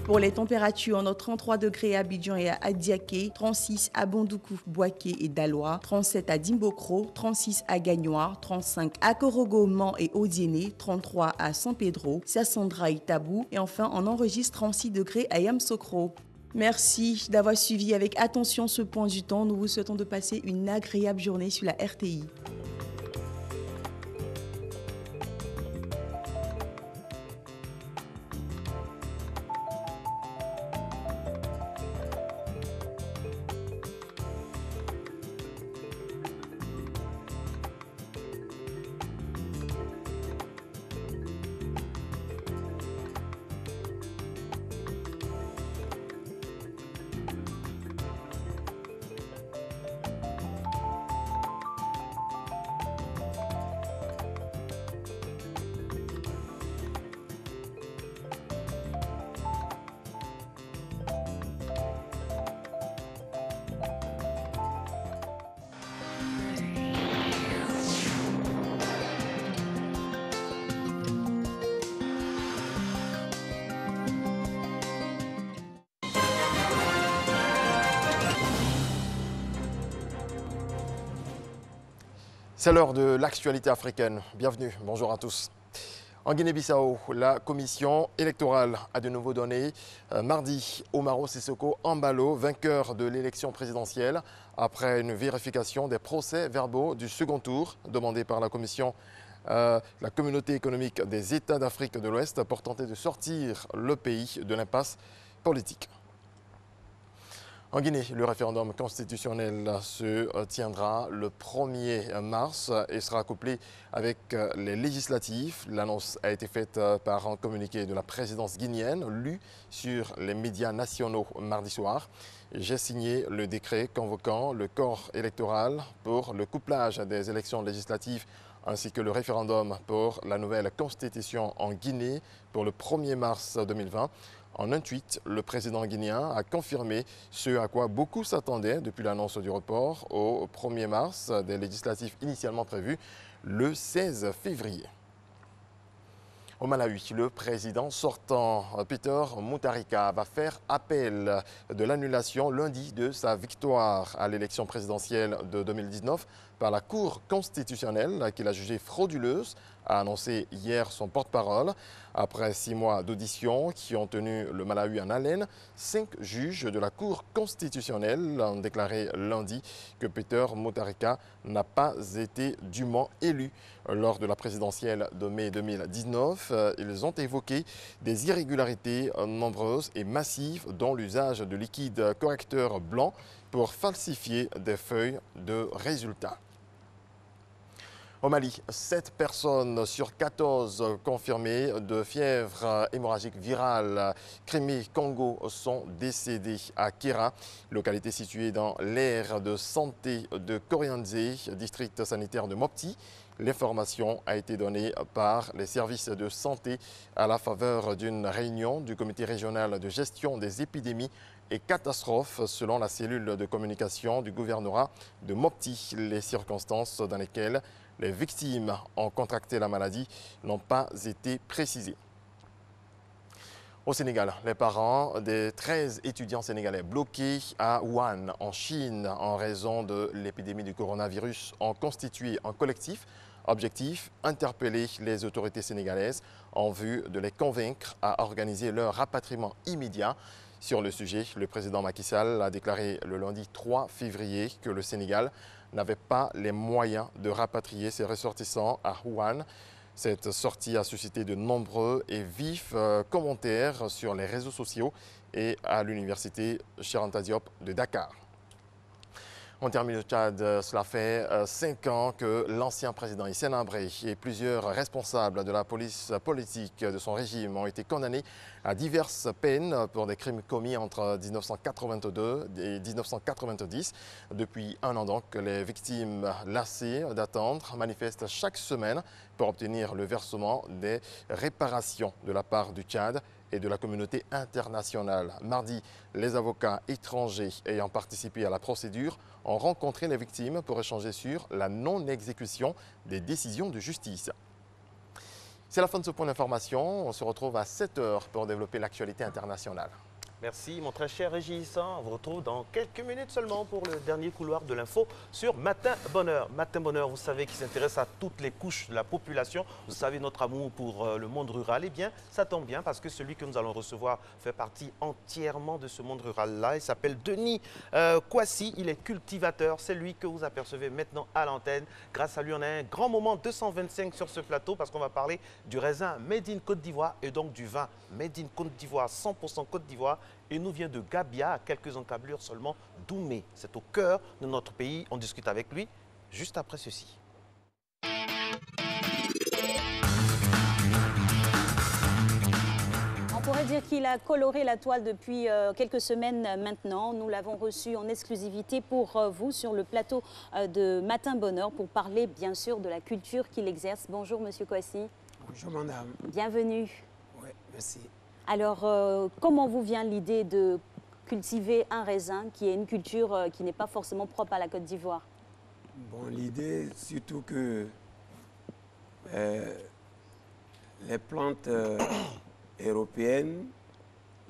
[SPEAKER 17] Pour les températures, on note 33 degrés à Abidjan et à Diaké, 36 à Bandoukou, Boaké et Daloa, 37 à Dimbokro, 36 à Gagnoa, 35 à Korogo, Mans et Odiéné, 33 à San Pedro, Sassandra et Tabou et enfin on enregistre 36 degrés à Yamoussoukro. Merci d'avoir suivi avec attention ce point du temps. Nous vous souhaitons de passer une agréable journée sur la RTI.
[SPEAKER 3] C'est l'heure de l'actualité africaine. Bienvenue, bonjour à tous. En Guinée-Bissau, la commission électorale a de nouveau donné mardi Umaro Sissoko Embalo, vainqueur de l'élection présidentielle, après une vérification des procès-verbaux du second tour demandé par la commission la communauté économique des États d'Afrique de l'Ouest pour tenter de sortir le pays de l'impasse politique. En Guinée, le référendum constitutionnel se tiendra le 1er mars et sera couplé avec les législatives. L'annonce a été faite par un communiqué de la présidence guinéenne, lu sur les médias nationaux mardi soir. J'ai signé le décret convoquant le corps électoral pour le couplage des élections législatives ainsi que le référendum pour la nouvelle constitution en Guinée pour le 1er mars 2020. En un tweet, le président guinéen a confirmé ce à quoi beaucoup s'attendaient depuis l'annonce du report au 1er mars des législatives initialement prévues le 16 février. Au Malawi, le président sortant, Peter Mutharika, va faire appel de l'annulation lundi de sa victoire à l'élection présidentielle de 2019 par la Cour constitutionnelle qu'il a jugée frauduleuse, a annoncé hier son porte-parole. Après 6 mois d'audition qui ont tenu le Malawi en haleine, 5 juges de la Cour constitutionnelle ont déclaré lundi que Peter Mutharika n'a pas été dûment élu. Lors de la présidentielle de mai 2019, ils ont évoqué des irrégularités nombreuses et massives, dont l'usage de liquide correcteur blanc pour falsifier des feuilles de résultats. Au Mali, 7 personnes sur 14 confirmées de fièvre hémorragique virale Crimée-Congo sont décédées à Kera, localité située dans l'aire de santé de Korianzé, district sanitaire de Mopti. L'information a été donnée par les services de santé à la faveur d'une réunion du comité régional de gestion des épidémies et catastrophes selon la cellule de communication du gouvernorat de Mopti. Les circonstances dans lesquelles les victimes ont contracté la maladie n'ont pas été précisées. Au Sénégal, les parents des 13 étudiants sénégalais bloqués à Wuhan, en Chine, en raison de l'épidémie du coronavirus, ont constitué un collectif. Objectif, interpeller les autorités sénégalaises en vue de les convaincre à organiser leur rapatriement immédiat. Sur le sujet, le président Macky Sall a déclaré le lundi 3 février que le Sénégal n'avait pas les moyens de rapatrier ses ressortissants à Wuhan. Cette sortie a suscité de nombreux et vifs commentaires sur les réseaux sociaux et à l'université Cheikh Anta Diop de Dakar. On termine le Tchad. Cela fait 5 ans que l'ancien président Hissène Habré et plusieurs responsables de la police politique de son régime ont été condamnés à diverses peines pour des crimes commis entre 1982 et 1990. Depuis 1 an donc, les victimes lassées d'attendre manifestent chaque semaine pour obtenir le versement des réparations de la part du Tchad et de la communauté internationale. Mardi, les avocats étrangers ayant participé à la procédure ont rencontré les victimes pour échanger sur la non-exécution des décisions de justice. C'est la fin de ce point d'information. On se retrouve à 7 h pour développer l'actualité internationale.
[SPEAKER 2] Merci mon très cher Régis. On vous retrouve dans quelques minutes seulement pour le dernier couloir de l'info sur Matin Bonheur. Matin Bonheur, vous savez, qui s'intéresse à toutes les couches de la population. Vous savez notre amour pour le monde rural. Eh bien, ça tombe bien parce que celui que nous allons recevoir fait partie entièrement de ce monde rural-là. Il s'appelle Denis Kwasi. Il est cultivateur. C'est lui que vous apercevez maintenant à l'antenne. Grâce à lui, on a un grand moment 225 sur ce plateau parce qu'on va parler du raisin Made in Côte d'Ivoire et donc du vin Made in Côte d'Ivoire, 100% Côte d'Ivoire. Et nous vient de Gabia, à quelques encablures seulement d'Oumé. C'est au cœur de notre pays. On discute avec lui juste après ceci.
[SPEAKER 1] On pourrait dire qu'il a coloré la toile depuis quelques semaines maintenant. Nous l'avons reçu en exclusivité pour vous sur le plateau de Matin Bonheur pour parler bien sûr de la culture qu'il exerce. Bonjour Monsieur Kwasi.
[SPEAKER 18] Bonjour madame.
[SPEAKER 1] Bienvenue.
[SPEAKER 18] Oui, merci.
[SPEAKER 1] Alors, comment vous vient l'idée de cultiver un raisin qui est une culture qui n'est pas forcément propre à la Côte d'Ivoire?
[SPEAKER 18] Bon, l'idée, surtout que les plantes européennes,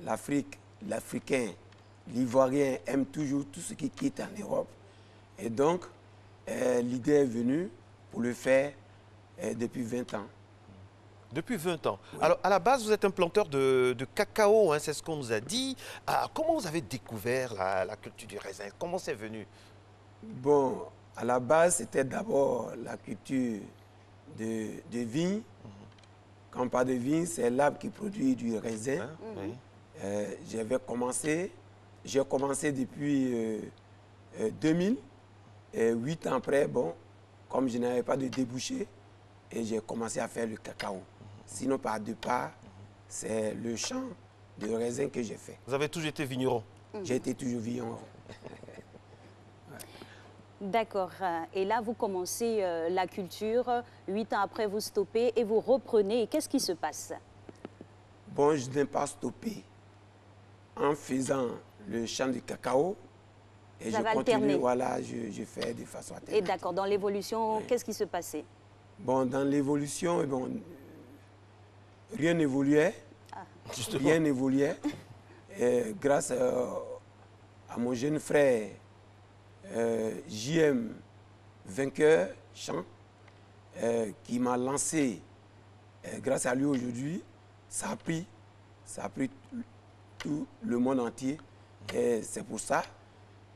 [SPEAKER 18] l'Afrique, l'Africain, l'Ivoirien aiment toujours tout ce qui quitte en Europe. Et donc, l'idée est venue pour le faire depuis 20 ans.
[SPEAKER 2] Depuis 20 ans. Oui. Alors, à la base, vous êtes un planteur de cacao, hein, c'est ce qu'on nous a dit. Comment vous avez découvert la culture du raisin? Comment c'est venu?
[SPEAKER 18] Bon, à la base, c'était d'abord la culture de vigne. Quand on parle de vigne, c'est l'arbre qui produit du raisin. J'ai commencé depuis 2000. Et 8 ans après, bon, comme je n'avais pas de débouché, et j'ai commencé à faire le cacao. Sinon, par deux parts, c'est le champ de raisin que j'ai fait.
[SPEAKER 2] Vous avez toujours été vigneron?
[SPEAKER 18] J'ai été toujours vigneron.
[SPEAKER 1] D'accord. Et là, vous commencez la culture. 8 ans après, vous stoppez et vous reprenez. Qu'est-ce qui se passe?
[SPEAKER 18] Bon, je n'ai pas stoppé. En faisant le champ de cacao, et je continue, voilà, je fais de façon alternée.
[SPEAKER 1] Et d'accord, dans l'évolution, qu'est-ce qui se passait?
[SPEAKER 18] Bon, dans l'évolution, bon, rien n'évoluait. Rien n'évoluait. Grâce à mon jeune frère, JM Vainqueur Champ, qui m'a lancé, grâce à lui aujourd'hui, ça a pris tout le monde entier. Et c'est pour ça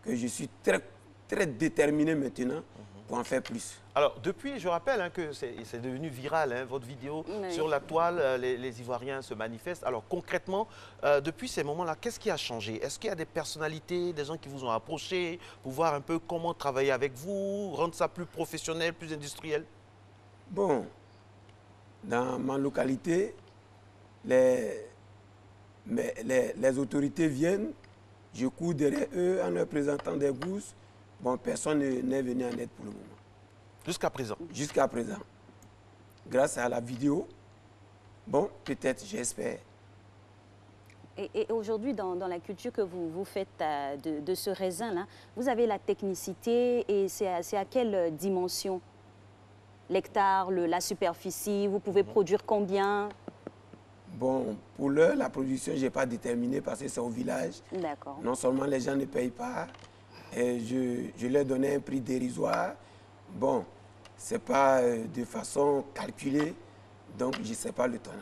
[SPEAKER 18] que je suis très déterminé maintenant pour en faire plus.
[SPEAKER 2] Alors, depuis, je rappelle hein, que c'est devenu viral, hein, votre vidéo sur la toile, les Ivoiriens se manifestent. Alors, concrètement, depuis ces moments-là, qu'est-ce qui a changé? Est-ce qu'il y a des personnalités, des gens qui vous ont approché pour voir un peu comment travailler avec vous, rendre ça plus professionnel, plus industriel?
[SPEAKER 18] Bon, dans ma localité, les autorités viennent, je cours derrière eux en leur présentant des bourses. Bon, personne n'est venu en aide pour le moment.
[SPEAKER 2] Jusqu'à présent? Jusqu'à présent.
[SPEAKER 18] Grâce à la vidéo, bon, peut-être, j'espère.
[SPEAKER 1] Et aujourd'hui, dans la culture que vous faites de ce raisin-là, vous avez la technicité et c'est à quelle dimension? L'hectare, la superficie, vous pouvez produire combien?
[SPEAKER 18] Bon, pour l'heure, la production, je n'ai pas déterminé parce que c'est au village.
[SPEAKER 1] D'accord.
[SPEAKER 18] Non seulement les gens ne payent pas, et je leur donnais un prix dérisoire. Bon, ce n'est pas de façon calculée, donc je ne sais pas le tonnage.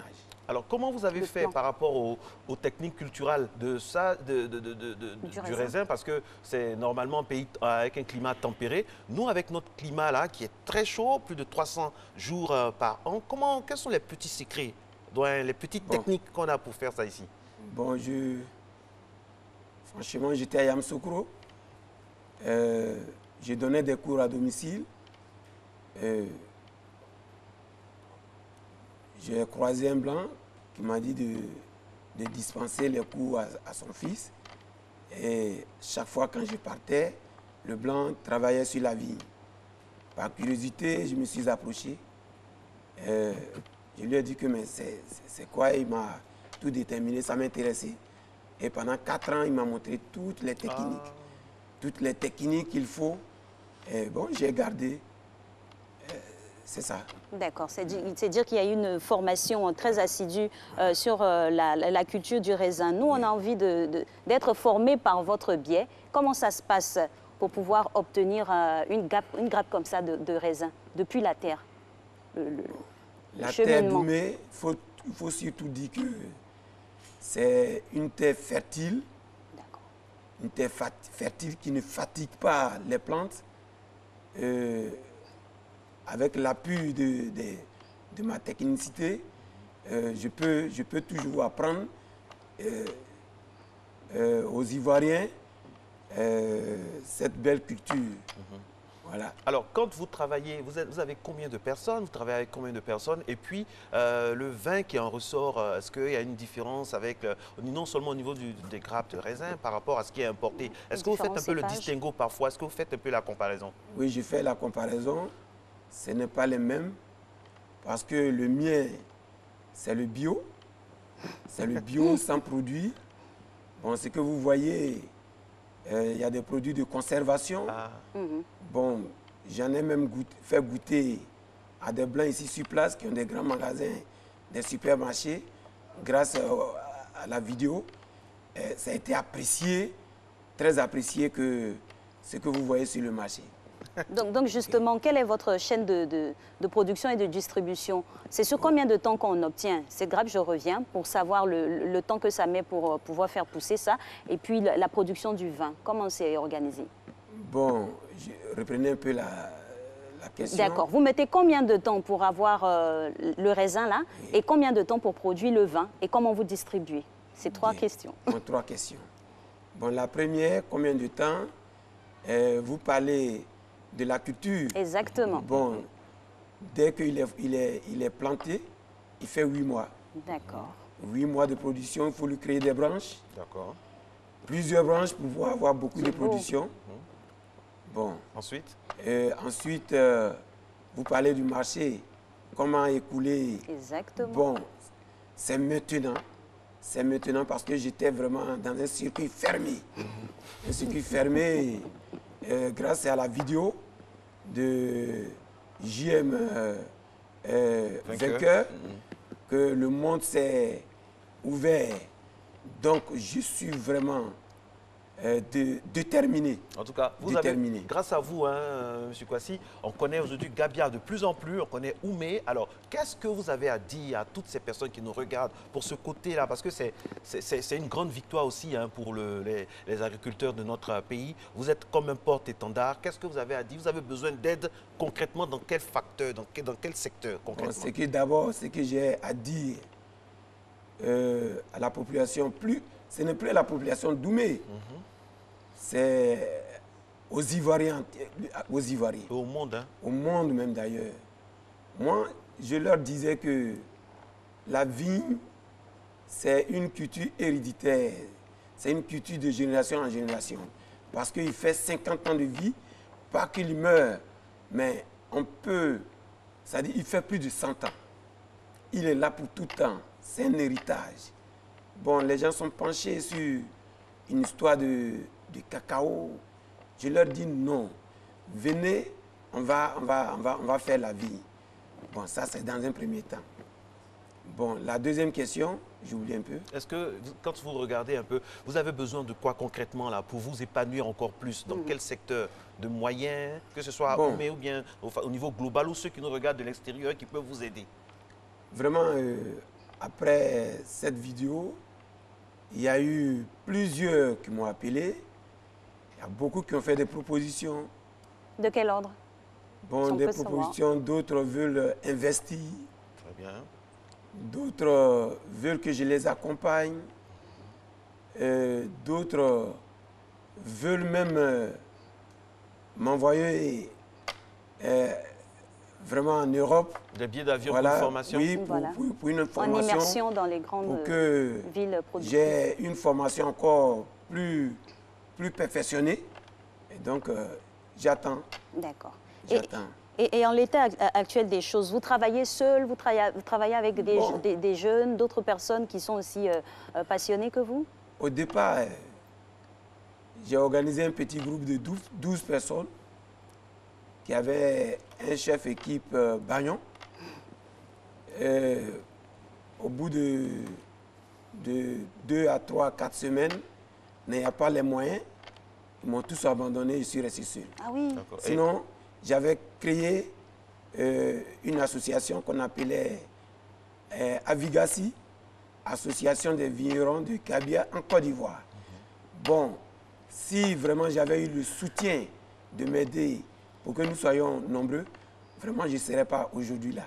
[SPEAKER 2] Alors, comment vous avez fait par rapport aux techniques culturelles de ça, du raisin? Parce que c'est normalement un pays avec un climat tempéré. Nous, avec notre climat là, qui est très chaud, plus de 300 jours par an, quels sont les petits secrets, les petites techniques qu'on a pour faire ça ici?
[SPEAKER 18] Bon, franchement, j'étais à Yamoussoukro. Je donnais des cours à domicile. J'ai croisé un blanc qui m'a dit de dispenser les cours à son fils. Et chaque fois quand je partais, le blanc travaillait sur la vigne. Par curiosité, je me suis approché. Je lui ai dit que c'est quoi, il m'a tout déterminé, ça m'intéressait. Et pendant 4 ans, il m'a montré toutes les techniques. Toutes les techniques qu'il faut. Et bon, j'ai gardé. C'est ça.
[SPEAKER 1] D'accord. C'est dire qu'il y a eu une formation très assidue sur la culture du raisin. Nous, on a envie d'être formés par votre biais. Comment ça se passe pour pouvoir obtenir une grappe comme ça de raisin depuis la terre?
[SPEAKER 18] La terre Doumé, il faut surtout dire que c'est une terre fertile. Une terre fertile qui ne fatigue pas les plantes. Avec l'appui de ma technicité, je peux toujours apprendre aux Ivoiriens cette belle culture. Voilà.
[SPEAKER 2] Alors, quand vous travaillez, vous avez combien de personnes? Vous travaillez avec combien de personnes? Et puis, le vin qui en ressort, est-ce qu'il y a une différence avec, non seulement au niveau des grappes de raisin par rapport à ce qui est importé? Est-ce que vous faites un peu le distinguo parfois? Est-ce que vous faites un peu la comparaison?
[SPEAKER 18] Oui, je fais la comparaison. Ce n'est pas les mêmes parce que le mien, c'est le bio. C'est le bio sans produit. Bon, ce que vous voyez, il y a des produits de conservation. Bon, j'en ai même fait goûter à des blancs ici sur place qui ont des grands magasins, des supermarchés. Grâce à la vidéo, ça a été apprécié, très apprécié que ce que vous voyez sur le marché.
[SPEAKER 1] Donc justement, quelle est votre chaîne de production et de distribution? C'est sur combien de temps qu'on obtient ces grappes? Je reviens pour savoir le temps que ça met pour pouvoir faire pousser ça. Et puis la production du vin, comment c'est organisé?
[SPEAKER 18] Bon, je reprenais un peu la la question.
[SPEAKER 1] D'accord. Vous mettez combien de temps pour avoir le raisin là et combien de temps pour produire le vin et comment vous distribuez? C'est 3 questions.
[SPEAKER 18] Bon, 3 questions. Bon, la première, combien de temps? Vous parlez de la culture.
[SPEAKER 1] Exactement.
[SPEAKER 18] Bon, dès qu'il est planté, il fait 8 mois.
[SPEAKER 1] D'accord.
[SPEAKER 18] 8 mois de production, il faut lui créer des branches.
[SPEAKER 2] D'accord.
[SPEAKER 18] Plusieurs branches pour pouvoir avoir beaucoup de production. Bon.
[SPEAKER 2] Ensuite?
[SPEAKER 18] Ensuite, vous parlez du marché. Comment écouler?
[SPEAKER 1] Exactement.
[SPEAKER 18] Bon, c'est maintenant. C'est maintenant parce que j'étais vraiment dans un circuit fermé. Un circuit fermé grâce à la vidéo de JM Vainqueur que le monde s'est ouvert. Donc, je suis vraiment déterminé.
[SPEAKER 2] En tout cas, vous avez, grâce à vous, hein, M. Kwasi, on connaît aujourd'hui Gabia de plus en plus, on connaît Oumé. Alors, qu'est-ce que vous avez à dire à toutes ces personnes qui nous regardent pour ce côté-là? Parce que c'est une grande victoire aussi hein, pour les agriculteurs de notre pays. Vous êtes comme un porte-étendard. Qu'est-ce que vous avez à dire? Vous avez besoin d'aide concrètement dans quel facteur, dans quel secteur concrètement?
[SPEAKER 18] C'est que d'abord, ce que j'ai à dire à la population, ce n'est plus la population d'Oumé, c'est aux Ivoiriens.
[SPEAKER 2] Au monde. Hein?
[SPEAKER 18] Au monde même d'ailleurs. Moi, je leur disais que la vigne, c'est une culture héréditaire. C'est une culture de génération en génération. Parce qu'il fait 50 ans de vie, pas qu'il meurt, mais on peut, c'est-à-dire il fait plus de 100 ans. Il est là pour tout temps. C'est un héritage. Bon, les gens sont penchés sur une histoire de cacao. Je leur dis non. Venez, on va faire la vie. Bon, ça, c'est dans un premier temps. Bon, la deuxième question, j'oublie un peu.
[SPEAKER 2] Est-ce que, quand vous regardez un peu, vous avez besoin de quoi concrètement là pour vous épanouir encore plus? Dans quel secteur? De moyens, que ce soit à Oumé ou bien au niveau global, ou ceux qui nous regardent de l'extérieur qui peuvent vous aider?
[SPEAKER 18] Vraiment, après cette vidéo, il y a eu plusieurs qui m'ont appelé. Il y a beaucoup qui ont fait des propositions.
[SPEAKER 1] De quel ordre?
[SPEAKER 18] Bon, des propositions, d'autres veulent investir.
[SPEAKER 2] Très bien.
[SPEAKER 18] D'autres veulent que je les accompagne. D'autres veulent même m'envoyer vraiment en Europe.
[SPEAKER 2] Des billets d'avion pour une formation?
[SPEAKER 18] Oui, pour une formation.
[SPEAKER 1] En immersion dans les grandes villes productives.
[SPEAKER 18] J'ai une formation encore plus perfectionnée. Et donc, j'attends.
[SPEAKER 1] D'accord.
[SPEAKER 18] J'attends.
[SPEAKER 1] Et en l'état actuel des choses, vous travaillez seul, vous travaillez avec des jeunes, d'autres personnes qui sont aussi passionnées que vous?
[SPEAKER 18] Au départ, j'ai organisé un petit groupe de 12 personnes qui avait un chef équipe Bagnon. Au bout de 2 à 3 à 4 semaines, n'ayant pas les moyens, ils m'ont tous abandonné, je suis resté seul.
[SPEAKER 1] Ah oui.
[SPEAKER 18] Sinon, j'avais créé une association qu'on appelait Avigassi, Association des vignerons de Gabia en Côte d'Ivoire. Bon, si vraiment j'avais eu le soutien de m'aider pour que nous soyons nombreux, vraiment je ne serais pas aujourd'hui là.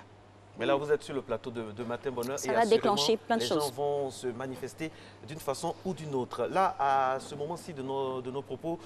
[SPEAKER 2] Mais là, vous êtes sur le plateau de Matin Bonheur.
[SPEAKER 1] Ça va déclencher plein de choses.
[SPEAKER 2] Les gens vont se manifester d'une façon ou d'une autre. Là, à ce moment-ci de nos propos,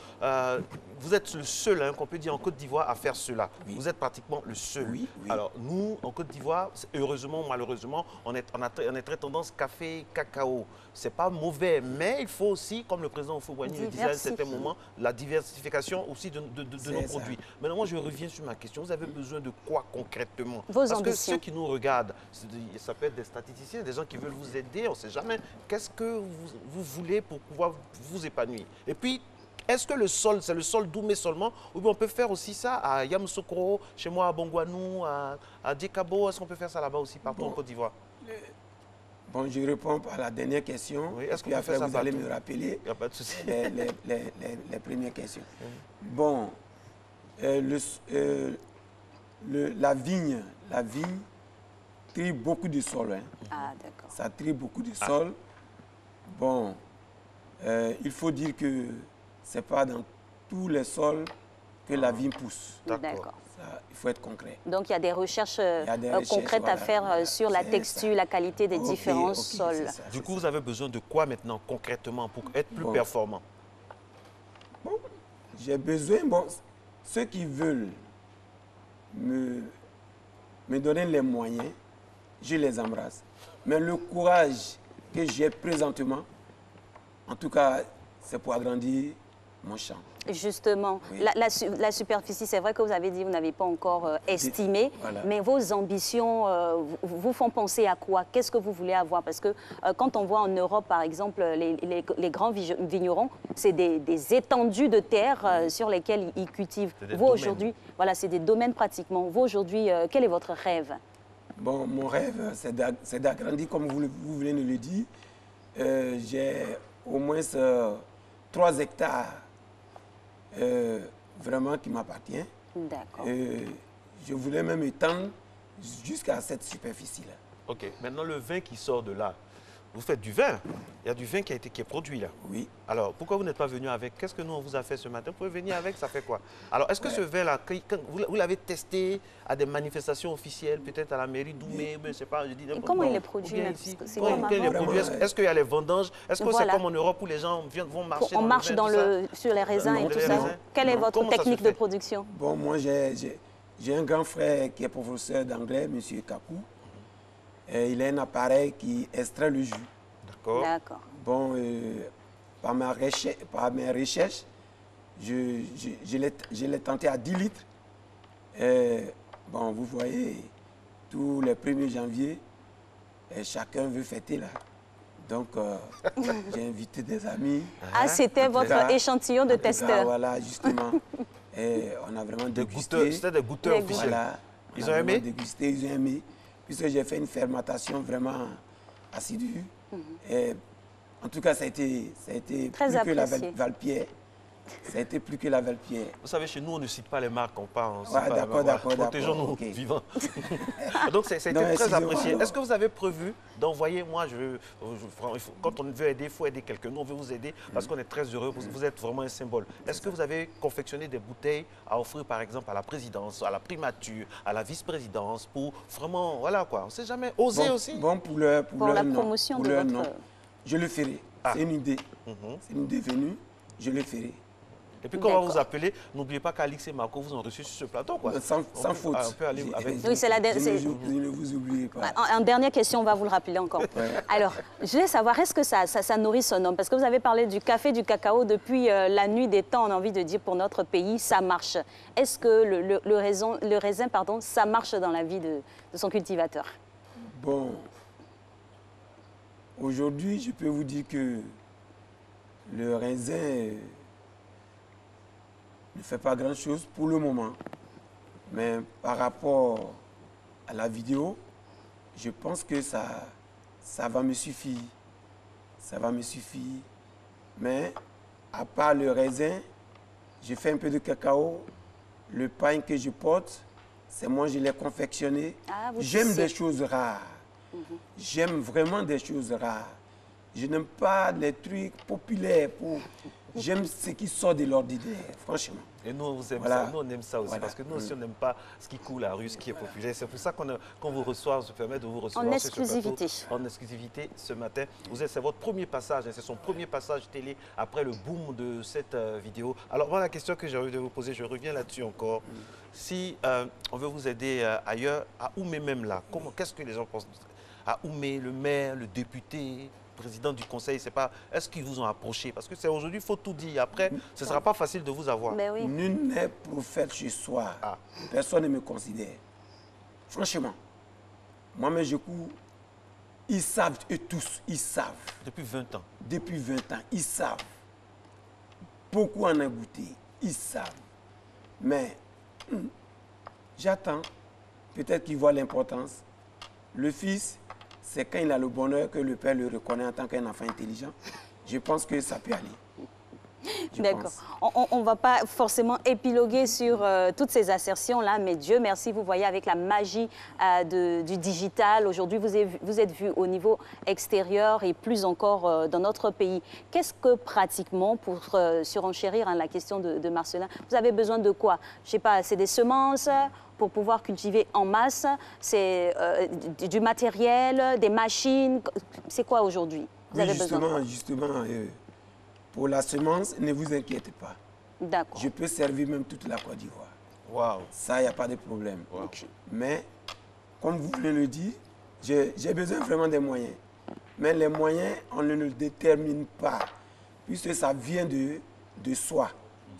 [SPEAKER 2] vous êtes le seul, hein, qu'on peut dire, en Côte d'Ivoire à faire cela. Oui. Vous êtes pratiquement le seul.
[SPEAKER 18] Oui, oui.
[SPEAKER 2] Alors, nous, en Côte d'Ivoire, heureusement, malheureusement, on est très tendance café, cacao. Ce n'est pas mauvais, mais il faut aussi, comme le président Houphouët-Boigny le disait à un certain moment, la diversification aussi de nos produits. Maintenant, moi, je reviens sur ma question. Vous avez besoin de quoi concrètement?
[SPEAKER 1] Vos ambitions.
[SPEAKER 2] Parce que ceux qui nous regardent, ça peut être des statisticiens, des gens qui veulent vous aider, on ne sait jamais. Qu'est-ce que vous voulez pour pouvoir vous épanouir? Et puis, est-ce que le sol, c'est le sol d'Oumé seulement? Ou bien on peut faire aussi ça à Yamoussoukro, chez moi à Bongouanou, à Diekabo? Est-ce qu'on peut faire ça là-bas aussi, partout en Côte d'Ivoire?
[SPEAKER 18] Bon, je réponds à la dernière question.
[SPEAKER 2] Oui, est-ce que
[SPEAKER 18] après, vous allez me rappeler
[SPEAKER 2] Il n'y a pas de souci.
[SPEAKER 18] les premières questions. Bon, la vigne trie beaucoup de sol. Hein.
[SPEAKER 1] Ah, d'accord.
[SPEAKER 18] Ça trie beaucoup de sol. Bon, il faut dire que ce n'est pas dans tous les sols que la vigne pousse.
[SPEAKER 2] D'accord.
[SPEAKER 18] il faut être concret.
[SPEAKER 1] Donc, il y a des recherches, concrètes à faire sur la texture, la qualité des différents sols.
[SPEAKER 2] Du coup, vous avez besoin de quoi maintenant, concrètement, pour être plus performant?
[SPEAKER 18] Bon, j'ai besoin, ceux qui veulent me donner les moyens, je les embrasse. Mais le courage que j'ai présentement, en tout cas, c'est pour agrandir mon champ.
[SPEAKER 1] Justement, oui. la superficie, c'est vrai que vous avez dit que vous n'avez pas encore estimé, mais vos ambitions vous font penser à quoi? Qu'est-ce que vous voulez avoir? Parce que quand on voit en Europe, par exemple, les grands vignerons, c'est des étendues de terre sur lesquelles ils cultivent. Vous, aujourd'hui, voilà, c'est des domaines pratiquement. Vous, aujourd'hui, quel est votre rêve?
[SPEAKER 18] Bon, mon rêve, c'est d'agrandir, comme vous venez de le dire. J'ai au moins 3 hectares vraiment qui m'appartient.
[SPEAKER 1] D'accord.
[SPEAKER 18] Je voulais même étendre jusqu'à cette superficie-là.
[SPEAKER 2] OK. Maintenant, le vin qui sort de là, vous faites du vin. Il y a du vin qui est produit là.
[SPEAKER 18] Oui.
[SPEAKER 2] Alors, pourquoi vous n'êtes pas venu avec? Qu'est-ce que nous, on vous a fait ce matin? Vous pouvez venir avec, ça fait quoi? Alors, est-ce que ce vin-là, vous l'avez testé à des manifestations officielles, peut-être à la mairie d'Oumé, je ne sais pas, je dis n'importe quoi.
[SPEAKER 1] Comment il est produit?
[SPEAKER 2] Est-ce qu'il y a les vendanges? Est-ce que c'est comme en Europe où les gens vont marcher
[SPEAKER 1] on marche sur les raisins et tout ça? Quelle est votre technique de production?
[SPEAKER 18] Bon, moi, j'ai un grand frère qui est professeur d'anglais, M. Kakou. Et il a un appareil qui extrait le jus.
[SPEAKER 1] D'accord.
[SPEAKER 18] Bon, par mes recherches, je l'ai tenté à 10 litres. Et, bon, vous voyez, tous les 1er janvier, chacun veut fêter là. Donc, j'ai invité des amis.
[SPEAKER 1] Ah, c'était votre échantillon de testeur.
[SPEAKER 18] Voilà, justement. Et on a vraiment dégusté.
[SPEAKER 2] C'était des goûteurs officiels.
[SPEAKER 18] Voilà,
[SPEAKER 2] ils ont aimé?
[SPEAKER 18] Dégusté, ils ont aimé. Puisque j'ai fait une fermentation vraiment assidue. Et en tout cas, ça a été
[SPEAKER 1] très
[SPEAKER 18] plus
[SPEAKER 1] apprécié.
[SPEAKER 18] Que la Valpierre. Ça a été plus que la Valpierre.
[SPEAKER 2] Vous savez, chez nous, on ne cite pas les marques, on parle.
[SPEAKER 18] D'accord.
[SPEAKER 2] Protégeons-nous vivants. Donc, ça a été très apprécié. Est-ce que vous avez prévu d'envoyer, quand on veut aider, il faut aider quelqu'un. Nous, on veut vous aider parce qu'on est très heureux. Vous êtes vraiment un symbole. Est-ce que vous avez confectionné des bouteilles à offrir, par exemple, à la présidence, à la primature, à la vice-présidence, pour vraiment, voilà quoi, on ne sait jamais, oser aussi?
[SPEAKER 18] Bon, pour la
[SPEAKER 1] promotion de votre...
[SPEAKER 18] Je le ferai. C'est une idée. C'est une idée venue. Je le ferai.
[SPEAKER 2] Et puis, quand on va vous appeler, n'oubliez pas qu'Alix et Marco vous ont reçu sur ce plateau. Quoi.
[SPEAKER 18] Sans faute.
[SPEAKER 2] On peut aller avec vous.
[SPEAKER 1] Oui, c'est
[SPEAKER 18] ne vous oubliez pas.
[SPEAKER 1] En dernière question, on va vous le rappeler encore. Alors, je voulais savoir, est-ce que ça nourrit son homme? Parce que vous avez parlé du café, du cacao. Depuis la nuit des temps, on a envie de dire pour notre pays, ça marche. Est-ce que le raisin, ça marche dans la vie de son cultivateur?
[SPEAKER 18] Bon, aujourd'hui, je peux vous dire que le raisin ne fait pas grand-chose pour le moment. Mais par rapport à la vidéo, je pense que ça va me suffire. Ça va me suffire. Mais à part le raisin, je fais un peu de cacao. Le pain que je porte, c'est moi je l'ai confectionné. J'aime des choses rares. J'aime vraiment des choses rares. Je n'aime pas les trucs populaires. J'aime ce qui sort de l'ordinaire, franchement.
[SPEAKER 2] Et nous, on aime ça aussi, parce que nous aussi, on n'aime pas ce qui coule à rue, ce qui est populaire. C'est pour ça qu'on vous reçoit, on se permet de vous recevoir
[SPEAKER 1] en exclusivité.
[SPEAKER 2] En exclusivité ce matin. C'est votre premier passage, c'est son premier passage télé après le boom de cette vidéo. Alors, voilà la question que j'ai envie de vous poser, je reviens là-dessus encore. Si on veut vous aider ailleurs, à Oumé même là, qu'est-ce que les gens pensent? À Oumé, le maire, le député, président du conseil, c'est pas... Est-ce qu'ils vous ont approché? Parce que c'est aujourd'hui, il faut tout dire. Après, ce ne sera pas facile de vous avoir.
[SPEAKER 1] Oui.
[SPEAKER 18] Nul n'est prophète chez soi. Personne ne me considère. Franchement, moi-même, je cours. Ils savent, eux tous, ils savent.
[SPEAKER 2] Depuis 20 ans?
[SPEAKER 18] Depuis 20 ans, ils savent. Beaucoup en ont goûté. Ils savent. Mais j'attends. Peut-être qu'ils voient l'importance. Le fils... C'est quand il a le bonheur que le père le reconnaît en tant qu'un enfant intelligent. Je pense que ça peut aller.
[SPEAKER 1] D'accord. On ne va pas forcément épiloguer sur toutes ces assertions-là, mais Dieu merci, vous voyez, avec la magie du digital, aujourd'hui, vous êtes vu au niveau extérieur et plus encore dans notre pays. Qu'est-ce que pratiquement, pour surenchérir la question de Marcelin, vous avez besoin de quoi? Je ne sais pas, c'est des semences pour pouvoir cultiver en masse, c'est du matériel, des machines, c'est quoi aujourd'hui? Vous avez besoin de quoi?
[SPEAKER 18] Justement, pour la semence, ne vous inquiétez pas.
[SPEAKER 1] D'accord.
[SPEAKER 18] Je peux servir même toute la Côte d'Ivoire.
[SPEAKER 2] Wow.
[SPEAKER 18] Ça, il n'y a pas de problème.
[SPEAKER 2] Wow.
[SPEAKER 18] Mais, comme vous venez de le dire, j'ai besoin vraiment des moyens. Mais les moyens, on ne le détermine pas, puisque ça vient de soi.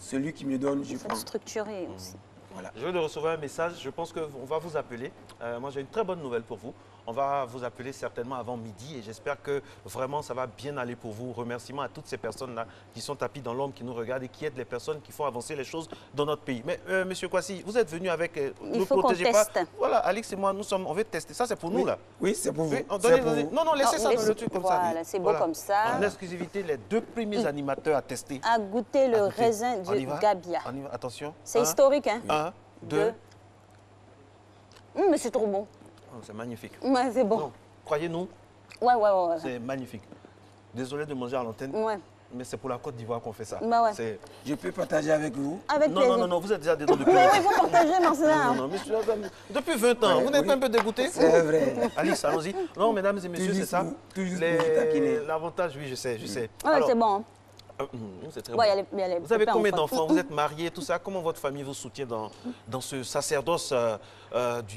[SPEAKER 18] Celui qui me donne, je prends.
[SPEAKER 1] Structuré aussi.
[SPEAKER 2] Voilà. Je viens de recevoir un message, je pense qu'on va vous appeler. Moi, j'ai une très bonne nouvelle pour vous. On va vous appeler certainement avant midi et j'espère que vraiment ça va bien aller pour vous. Remerciements à toutes ces personnes-là qui sont tapis dans l'ombre, qui nous regardent et qui aident les personnes qui font avancer les choses dans notre pays. Mais Monsieur Kwasi, vous êtes venu avec...
[SPEAKER 1] Il faut qu'on teste.
[SPEAKER 2] Voilà, Alix et moi, on veut tester. Ça, c'est pour nous, là.
[SPEAKER 18] Oui, c'est pour vous.
[SPEAKER 2] Non, laissez ça dans le truc comme ça.
[SPEAKER 1] Voilà, c'est beau comme ça.
[SPEAKER 2] En exclusivité, les 2 premiers animateurs à tester.
[SPEAKER 1] À goûter le raisin du Gabia.
[SPEAKER 2] On y va, attention.
[SPEAKER 1] C'est historique, hein?
[SPEAKER 2] 1, 2.
[SPEAKER 1] Mais c'est trop bon.
[SPEAKER 2] Oh, c'est magnifique.
[SPEAKER 1] Ouais, c'est bon.
[SPEAKER 2] Croyez-nous.
[SPEAKER 1] Ouais.
[SPEAKER 2] C'est magnifique. Désolé de manger à l'antenne.
[SPEAKER 1] Ouais.
[SPEAKER 2] Mais c'est pour la Côte d'Ivoire qu'on fait ça.
[SPEAKER 1] Bah ouais.
[SPEAKER 18] Je peux partager avec vous?
[SPEAKER 1] Avec plaisir.
[SPEAKER 2] Non, vous êtes déjà dedans depuis longtemps.
[SPEAKER 1] Oui, il faut partager, Marcelin.
[SPEAKER 2] Non, monsieur, depuis 20 ans, vous n'êtes pas un peu dégoûté?
[SPEAKER 18] C'est vrai.
[SPEAKER 2] Alice, allons-y. Non, mesdames et messieurs, c'est ça. L'avantage, oui, je sais.
[SPEAKER 1] Ouais, c'est bon.
[SPEAKER 2] C'est très bon. Vous avez combien d'enfants? Vous êtes mariés, tout ça? Comment votre famille vous soutient dans ce sacerdoce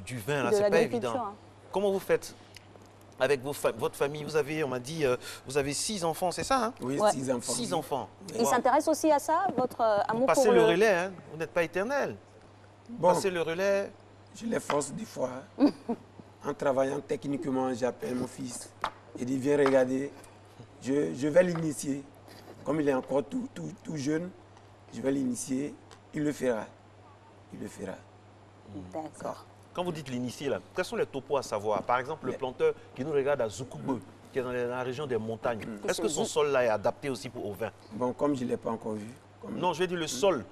[SPEAKER 2] du vin là? C'est pas évident. Comment vous faites avec votre famille? Vous avez, on m'a dit, vous avez 6 enfants, c'est ça, hein?
[SPEAKER 18] Oui, 6 enfants.
[SPEAKER 2] 6 enfants.
[SPEAKER 1] Ils s'intéressent aussi à ça, votre amour pour
[SPEAKER 2] Passez le relais, hein? Vous n'êtes pas éternel.
[SPEAKER 18] Bon,
[SPEAKER 2] passez le relais.
[SPEAKER 18] Je les force des fois. En travaillant techniquement, j'appelle mon fils. Il dit, viens regarder. Je vais l'initier. Comme il est encore tout jeune, je vais l'initier. Il le fera.
[SPEAKER 1] D'accord.
[SPEAKER 2] Quand vous dites l'initier, là, quels sont les topos à savoir? Par exemple, le planteur qui nous regarde à Zoukoube, qui est dans la région des montagnes. Est-ce que son sol-là est adapté aussi au vin?
[SPEAKER 18] Bon, comme je ne l'ai pas encore vu.
[SPEAKER 2] Non, je vais dire le sol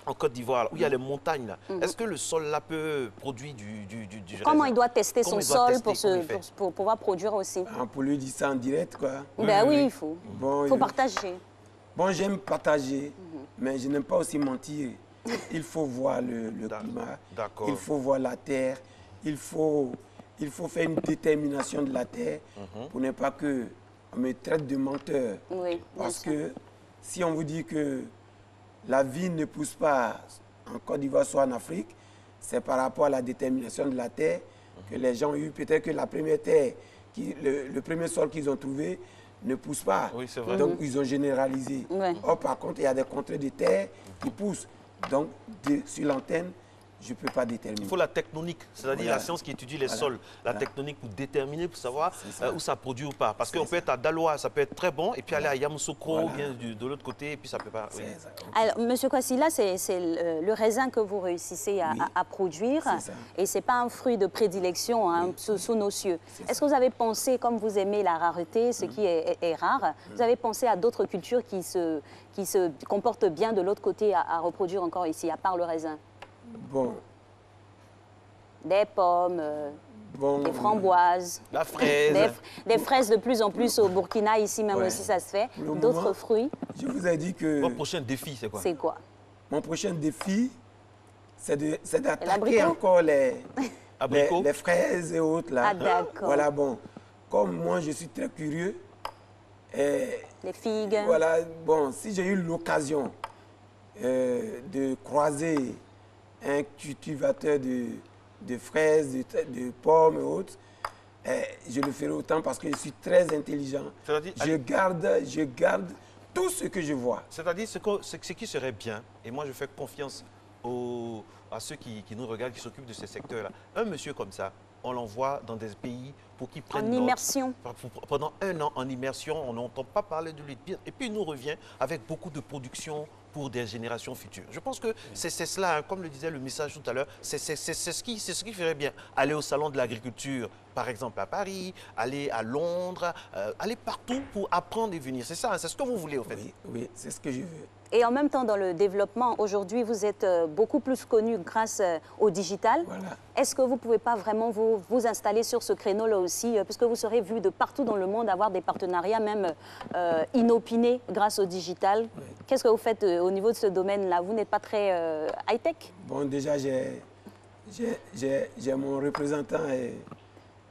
[SPEAKER 2] en Côte d'Ivoire, où il y a les montagnes. Là. Est-ce que le sol-là peut produire du
[SPEAKER 1] Comment
[SPEAKER 2] raisin?
[SPEAKER 1] il doit tester son sol pour pouvoir produire aussi?
[SPEAKER 18] Pour lui dire ça en direct, quoi.
[SPEAKER 1] Ben oui, il faut. Il faut partager.
[SPEAKER 18] Bon, j'aime partager, mais je n'aime pas aussi mentir. Il faut voir le climat, il faut voir la terre, il faut faire une détermination de la terre pour ne pas qu'on me traite de menteur.
[SPEAKER 1] Oui,
[SPEAKER 18] parce que si on vous dit que la vie ne pousse pas en Côte d'Ivoire, soit en Afrique, c'est par rapport à la détermination de la terre que les gens ont eu. Peut-être que la première terre, le premier sol qu'ils ont trouvé ne pousse pas.
[SPEAKER 2] Oui, c'est vrai.
[SPEAKER 18] Donc, ils ont généralisé. Or, par contre, il y a des contrées de terre qui poussent. Donc, sur l'antenne, je ne peux pas déterminer.
[SPEAKER 2] Il faut la tectonique, c'est-à-dire la science qui étudie les sols. La tectonique pour déterminer, pour savoir où ça produit ou pas. Parce qu'on peut être à Daloa, ça peut être très bon, et puis aller à Yamoussoukro, bien de l'autre côté, et puis ça ne peut pas... Oui.
[SPEAKER 1] Alors, Monsieur Kwasi, là, c'est le raisin que vous réussissez à produire. Et ce n'est pas un fruit de prédilection sous nos cieux. Est-ce que vous avez pensé, comme vous aimez la rareté, ce qui est rare, vous avez pensé à d'autres cultures qui se comportent bien de l'autre côté à reproduire encore ici, à part le raisin?
[SPEAKER 18] Bon.
[SPEAKER 1] Des pommes, des framboises,
[SPEAKER 2] la fraise.
[SPEAKER 1] Des fraises de plus en plus au Burkina, ici même aussi ça se fait. D'autres fruits.
[SPEAKER 18] Je vous ai dit que...
[SPEAKER 2] Votre prochain défi, c'est quoi?
[SPEAKER 1] C'est quoi?
[SPEAKER 18] Mon prochain défi, c'est d'attaquer encore les fraises et autres. Là.
[SPEAKER 1] Ah, d'accord.
[SPEAKER 18] Voilà, bon. Comme moi, je suis très curieux.
[SPEAKER 1] Les figues.
[SPEAKER 18] Voilà, bon, si j'ai eu l'occasion de croiser un cultivateur de fraises, de pommes et autres, je le ferai autant parce que je suis très intelligent. Je garde tout ce que je vois.
[SPEAKER 2] C'est-à-dire ce qui serait bien, et moi je fais confiance à ceux qui nous regardent, qui s'occupent de ces secteurs-là. Un monsieur comme ça, on l'envoie dans des pays pour qu'ils prennent
[SPEAKER 1] En immersion.
[SPEAKER 2] Pendant 1 an, en immersion, on n'entend pas parler de lui. Et puis, il nous revient avec beaucoup de production pour des générations futures. Je pense que c'est cela, hein, comme le disait le message tout à l'heure, c'est ce qui ferait bien. Aller au salon de l'agriculture, par exemple à Paris, aller à Londres, aller partout pour apprendre et venir. C'est ça, hein, c'est ce que vous voulez, au fait.
[SPEAKER 18] Oui, c'est ce que je veux.
[SPEAKER 1] Et en même temps, dans le développement, aujourd'hui, vous êtes beaucoup plus connu grâce au digital.
[SPEAKER 18] Voilà.
[SPEAKER 1] Est-ce que vous ne pouvez pas vraiment vous installer sur ce créneau-là aussi, puisque vous serez vu de partout dans le monde, avoir des partenariats même inopinés grâce au digital? Oui. Qu'est-ce que vous faites au niveau de ce domaine-là? Vous n'êtes pas très high-tech?
[SPEAKER 18] Bon, déjà, j'ai mon représentant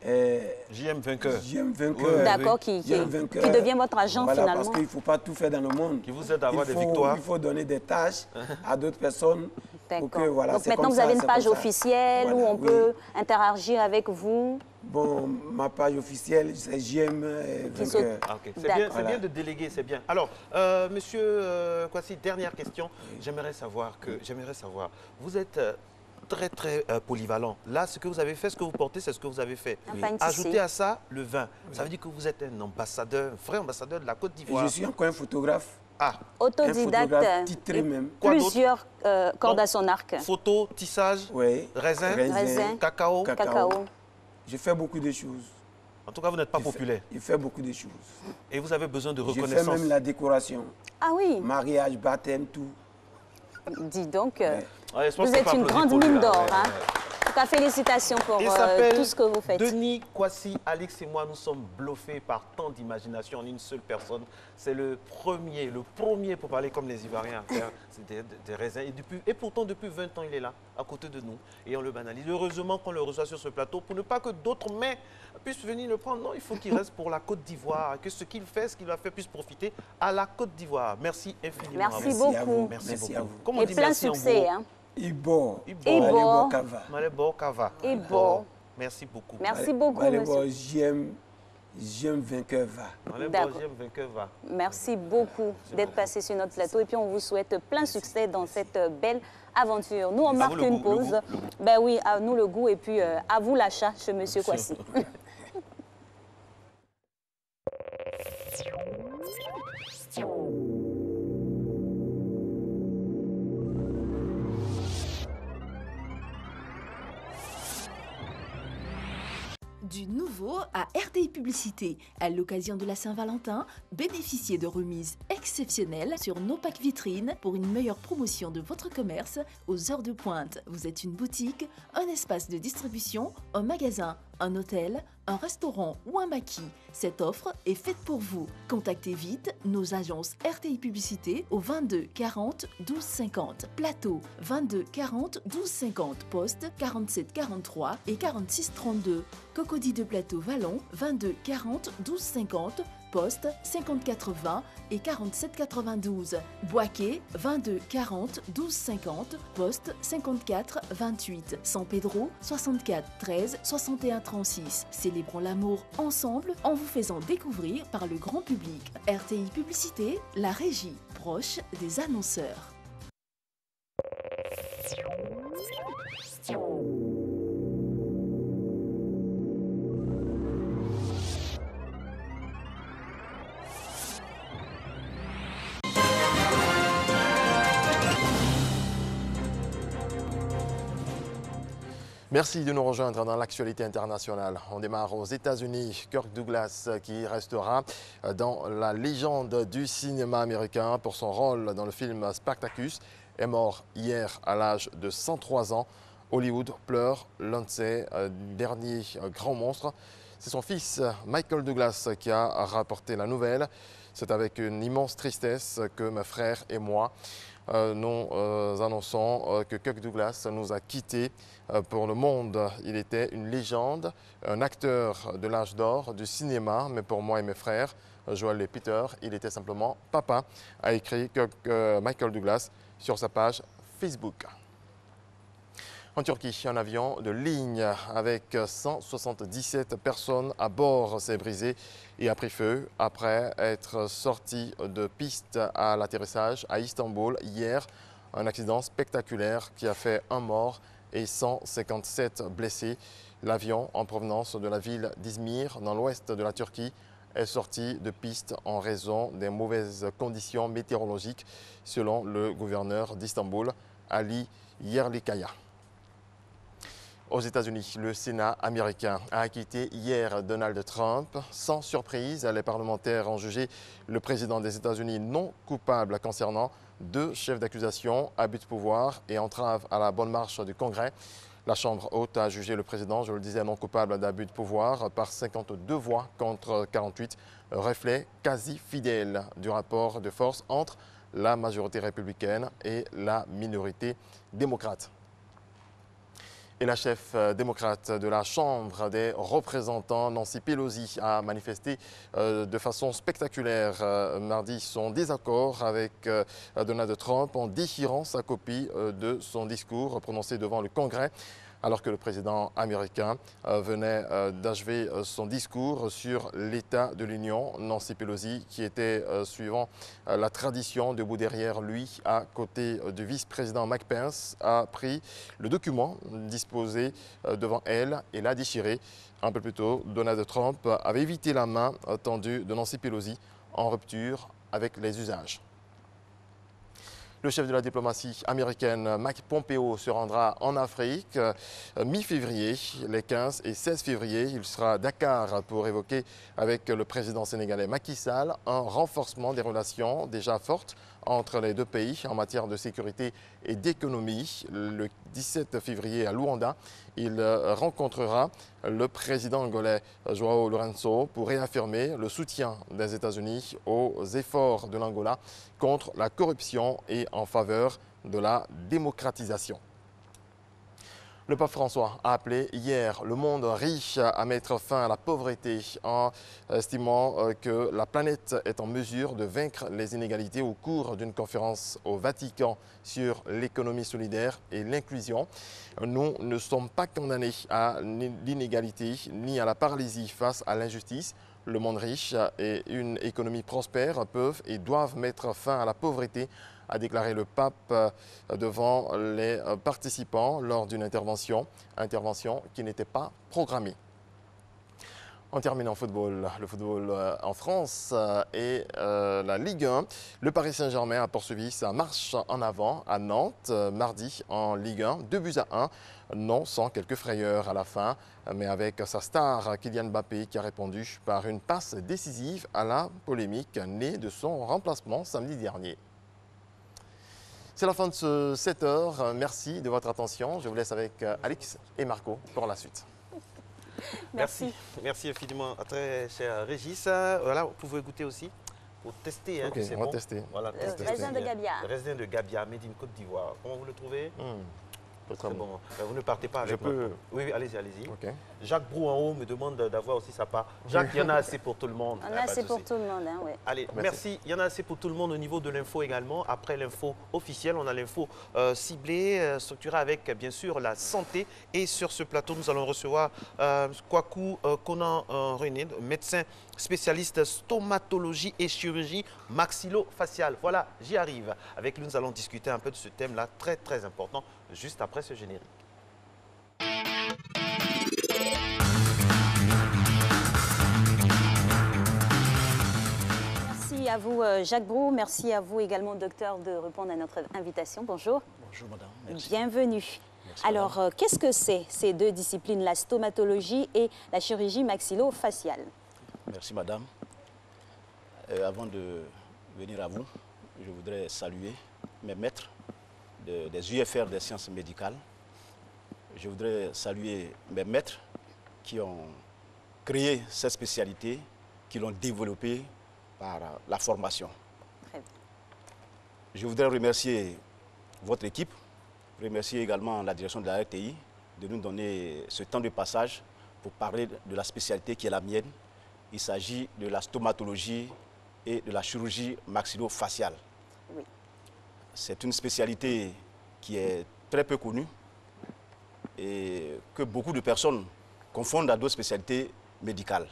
[SPEAKER 2] JM Vainqueur.
[SPEAKER 18] JM Vainqueur.
[SPEAKER 1] D'accord, qui devient votre agent finalement.
[SPEAKER 18] Parce qu'il ne faut pas tout faire dans le monde.
[SPEAKER 2] Qui vous aide à avoir des victoires.
[SPEAKER 18] Il faut donner des tâches à d'autres personnes.
[SPEAKER 1] Pour que, voilà, donc maintenant, vous avez une page officielle où on peut interagir avec vous.
[SPEAKER 18] Bon, ma page officielle, c'est JM Vainqueur.
[SPEAKER 2] Okay. C'est bien de déléguer, c'est bien. Alors, monsieur Kwasi, dernière question. J'aimerais savoir, vous êtes très polyvalent. Là, ce que vous avez fait, ce que vous portez, c'est ce que vous avez fait. Ajoutez à ça le vin. Ça veut dire que vous êtes un ambassadeur, un vrai ambassadeur de la Côte d'Ivoire.
[SPEAKER 18] Je suis encore un photographe.
[SPEAKER 1] Autodidacte,
[SPEAKER 18] titré même.
[SPEAKER 1] Plusieurs cordes à son arc.
[SPEAKER 2] Photo, tissage, raisin, cacao.
[SPEAKER 18] Je fais beaucoup de choses.
[SPEAKER 2] En tout cas, vous n'êtes pas populaire.
[SPEAKER 18] Il fait beaucoup de choses.
[SPEAKER 2] Et vous avez besoin de reconnaissance.
[SPEAKER 18] Je fais même la décoration.
[SPEAKER 1] Ah oui.
[SPEAKER 18] Mariage, baptême, tout.
[SPEAKER 1] Dis donc, vous êtes une grande mine d'or. Hein. En tout cas, félicitations pour tout ce que vous faites.
[SPEAKER 2] Denis Kwasi, Alix et moi, nous sommes bluffés par tant d'imagination en une seule personne. C'est le premier pour parler comme les Ivoiriens à faire des raisins. Et pourtant, depuis 20 ans, il est là, à côté de nous. Et on le banalise. Heureusement qu'on le reçoit sur ce plateau pour ne pas que d'autres mains puissent venir le prendre. Non, il faut qu'il reste pour la Côte d'Ivoire. Que ce qu'il fait, ce qu'il a fait, puisse profiter à la Côte d'Ivoire. Merci infiniment.
[SPEAKER 1] Merci beaucoup.
[SPEAKER 2] Merci beaucoup.
[SPEAKER 1] Et plein de succès.
[SPEAKER 18] Ibo.
[SPEAKER 2] Kava. Merci beaucoup.
[SPEAKER 1] Merci beaucoup, monsieur.
[SPEAKER 18] J'aime Vainqueur va.
[SPEAKER 1] Merci beaucoup d'être passé sur notre plateau. Et puis, on vous souhaite plein succès dans cette belle aventure. Nous, on marque une pause. Ben oui, à nous le goût et puis à vous l'achat chez monsieur Kwasi.
[SPEAKER 19] Du nouveau à RTI Publicité. À l'occasion de la Saint-Valentin, bénéficiez de remises exceptionnelles sur nos packs vitrines pour une meilleure promotion de votre commerce aux heures de pointe. Vous êtes une boutique, un espace de distribution, un magasin, un hôtel, un restaurant ou un maquis. Cette offre est faite pour vous. Contactez vite nos agences RTI Publicité au 22 40 12 50. Plateau 22 40 12 50. Poste 47 43 et 46 32. Cocody de Plateau Vallon 22 40 12 50. Poste 54 20 et 47 92. Boisquet 22 40 12 50. Poste 54 28. San Pedro 64 13 61 36. Célébrons l'amour ensemble en vous faisant découvrir par le grand public. RTI Publicité, la régie proche des annonceurs.
[SPEAKER 3] Merci de nous rejoindre dans l'actualité internationale. On démarre aux États-Unis. Kirk Douglas, qui restera dans la légende du cinéma américain pour son rôle dans le film Spartacus, est mort hier à l'âge de 103 ans. Hollywood pleure l'un de ses derniers grands monstres. C'est son fils Michael Douglas qui a rapporté la nouvelle. C'est avec une immense tristesse que mes frères et moi nous annonçons que Kirk Douglas nous a quittés pour le monde. Il était une légende, un acteur de l'âge d'or du cinéma, mais pour moi et mes frères, Joël et Peter, il était simplement papa, a écrit Michael Douglas sur sa page Facebook. En Turquie, un avion de ligne avec 177 personnes à bord s'est brisé et a pris feu après être sorti de piste à l'atterrissage à Istanbul hier. Un accident spectaculaire qui a fait un mort et 157 blessés. L'avion en provenance de la ville d'Izmir, dans l'ouest de la Turquie, est sorti de piste en raison des mauvaises conditions météorologiques, selon le gouverneur d'Istanbul, Ali Yerlikaya. Aux États-Unis, le Sénat américain a acquitté hier Donald Trump. Sans surprise, les parlementaires ont jugé le président des États-Unis non coupable concernant 2 chefs d'accusation, abus de pouvoir et entrave à la bonne marche du Congrès. La Chambre haute a jugé le président, je le disais, non coupable d'abus de pouvoir par 52 voix contre 48, reflet quasi fidèle du rapport de force entre la majorité républicaine et la minorité démocrate. Et la chef démocrate de la Chambre des représentants, Nancy Pelosi, a manifesté de façon spectaculaire mardi son désaccord avec Donald Trump en déchirant sa copie de son discours prononcé devant le Congrès, alors que le président américain venait d'achever son discours sur l'état de l'Union. Nancy Pelosi, qui était, suivant la tradition, debout derrière lui, à côté du vice-président Mike Pence, a pris le document disposé devant elle et l'a déchiré. Un peu plus tôt, Donald Trump avait évité la main tendue de Nancy Pelosi en rupture avec les usages. Le chef de la diplomatie américaine, Mike Pompeo, se rendra en Afrique mi-février, les 15 et 16 février. Il sera à Dakar pour évoquer avec le président sénégalais Macky Sall un renforcement des relations déjà fortes entre les 2 pays en matière de sécurité et d'économie. Le 17 février à Luanda, il rencontrera le président angolais João Lourenço pour réaffirmer le soutien des États-Unis aux efforts de l'Angola contre la corruption et en faveur de la démocratisation. Le pape François a appelé hier le monde riche à mettre fin à la pauvreté en estimant que la planète est en mesure de vaincre les inégalités au cours d'une conférence au Vatican sur l'économie solidaire et l'inclusion. Nous ne sommes pas condamnés à l'inégalité ni à la paralysie face à l'injustice. Le monde riche et une économie prospère peuvent et doivent mettre fin à la pauvreté, a déclaré le pape devant les participants lors d'une intervention qui n'était pas programmée. On termine en football, le football en France et la Ligue 1. Le Paris Saint-Germain a poursuivi sa marche en avant à Nantes mardi en Ligue 1, 2-1. Non sans quelques frayeurs à la fin, mais avec sa star Kylian Mbappé qui a répondu par une passe décisive à la polémique née de son remplacement samedi dernier. C'est la fin de ce 7h. Merci de votre attention. Je vous laisse avec Alix et Marco pour la suite.
[SPEAKER 2] Merci. Merci infiniment à très cher Régis. Voilà, vous pouvez goûter aussi pour tester.
[SPEAKER 3] Ok, on va tester.
[SPEAKER 2] Voilà,
[SPEAKER 1] raisin de Gabia.
[SPEAKER 2] Raisin de Gabia, made in Côte d'Ivoire. Comment vous le trouvez? Très bon. Vous ne partez pas avec moi. Oui, allez-y, allez-y. Okay. Jacques Brou en haut me demande d'avoir aussi sa part. Jacques, il y en a assez pour tout le monde.
[SPEAKER 1] On a assez pour tout le monde, hein, ouais.
[SPEAKER 2] Allez, merci. Il y en a assez pour tout le monde au niveau de l'info également. Après l'info officielle, on a l'info ciblée, structurée avec bien sûr la santé. Et sur ce plateau, nous allons recevoir Kwaku Konan René, médecin spécialiste stomatologie et chirurgie maxillo-faciale. Voilà, j'y arrive. Avec lui, nous allons discuter un peu de ce thème-là très très important, juste après ce générique.
[SPEAKER 1] Merci à vous Jacques Brou, merci à vous également docteur de répondre à notre invitation. Bonjour.
[SPEAKER 20] Bonjour madame, merci.
[SPEAKER 1] Bienvenue. Merci, alors qu'est-ce que c'est ces 2 disciplines, la stomatologie et la chirurgie maxillo-faciale?
[SPEAKER 20] Merci madame. Avant de venir à vous, je voudrais saluer mes maîtres des UFR des sciences médicales. Je voudrais saluer mes maîtres qui ont créé cette spécialité, qui l'ont développée par la formation.
[SPEAKER 1] Très bien.
[SPEAKER 20] Je voudrais remercier votre équipe, remercier également la direction de la RTI de nous donner ce temps de passage pour parler de la spécialité qui est la mienne. Il s'agit de la stomatologie et de la chirurgie maxillo-faciale.
[SPEAKER 1] Oui.
[SPEAKER 20] C'est une spécialité qui est très peu connue et que beaucoup de personnes confondent à d'autres spécialités médicales.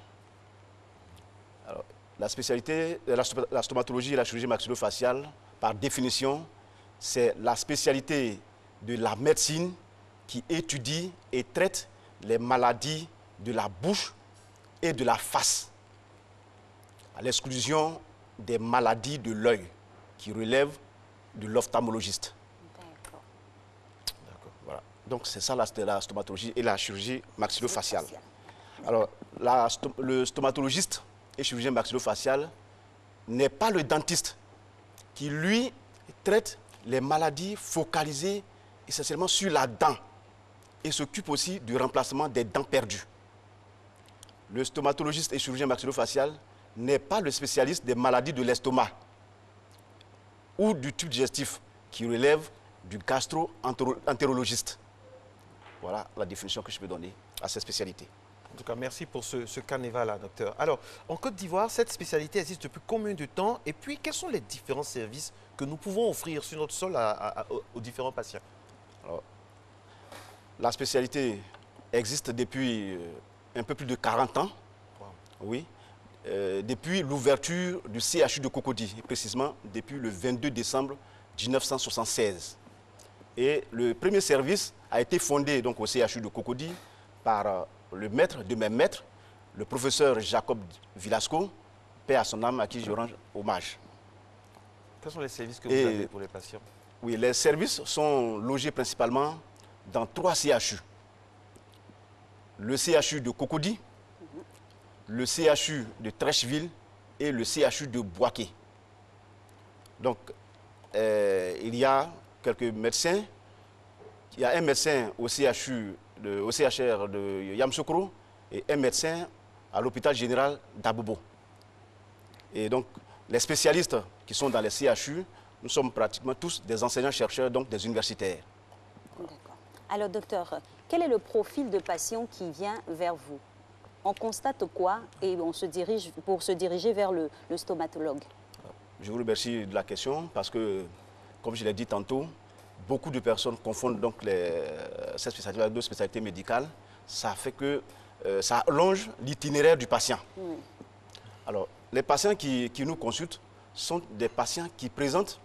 [SPEAKER 20] Alors, la stomatologie et la chirurgie maxillo-faciale, par définition, c'est la spécialité de la médecine qui étudie et traite les maladies de la bouche et de la face, à l'exclusion des maladies de l'œil qui relèvent de l'ophtalmologiste. D'accord. Voilà. Donc c'est ça la stomatologie et la chirurgie maxillofaciale. Alors le stomatologiste et chirurgien maxillofacial n'est pas le dentiste qui, lui, traite les maladies focalisées essentiellement sur la dent et s'occupe aussi du remplacement des dents perdues. Le stomatologiste et chirurgien maxillofacial n'est pas le spécialiste des maladies de l'estomac ou du tube digestif qui relève du gastro-entérologiste. Voilà la définition que je peux donner à cette spécialité.
[SPEAKER 2] En tout cas, merci pour ce carnaval-là, docteur. Alors, en Côte d'Ivoire, cette spécialité existe depuis combien de temps? Et puis, quels sont les différents services que nous pouvons offrir sur notre sol aux différents patients?
[SPEAKER 20] Alors, la spécialité existe depuis un peu plus de 40 ans. Wow. Oui. Depuis l'ouverture du CHU de Cocody, précisément depuis le 22 décembre 1976. Et le premier service a été fondé donc, au CHU de Cocody par le maître de mes maîtres, le professeur Jacob Villasco, paix à son âme, à qui je rends hommage.
[SPEAKER 2] Quels sont les services que vous avez pour les patients?
[SPEAKER 20] Oui, les services sont logés principalement dans 3 CHU. Le CHU de Cocody, le CHU de Trècheville et le CHU de Boaké. Donc, il y a quelques médecins. Il y a un médecin au CHR de Yamoussoukro et un médecin à l'hôpital général d'Abobo. Et donc, les spécialistes qui sont dans les CHU, nous sommes pratiquement tous des enseignants-chercheurs, donc des universitaires.
[SPEAKER 1] D'accord. Alors, docteur, quel est le profil de patient qui vient vers vous? On constate quoi et on se dirige pour se diriger vers le stomatologue?
[SPEAKER 20] Je vous remercie de la question parce que, comme je l'ai dit tantôt, beaucoup de personnes confondent donc cette spécialité avec d'autres spécialités médicales. Ça fait que ça allonge l'itinéraire du patient. Oui. Alors, les patients qui nous consultent sont des patients qui présentent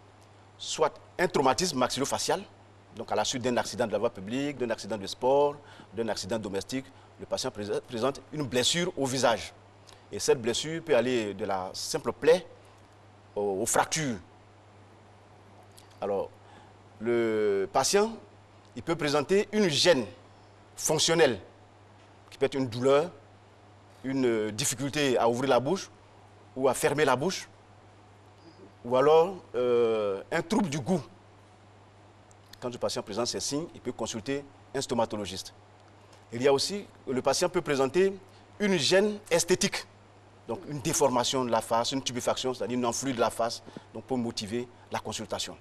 [SPEAKER 20] soit un traumatisme maxillofacial, donc à la suite d'un accident de la voie publique, d'un accident de sport, d'un accident domestique, le patient présente une blessure au visage. Et cette blessure peut aller de la simple plaie aux fractures. Alors, le patient, il peut présenter une gêne fonctionnelle, qui peut être une douleur, une difficulté à ouvrir la bouche ou à fermer la bouche, ou alors un trouble du goût. Quand le patient présente ces signes, il peut consulter un stomatologiste. Il y a aussi, le patient peut présenter une gêne esthétique, donc une déformation de la face, une tuméfaction, c'est-à-dire une enflure de la face, donc pour motiver la consultation.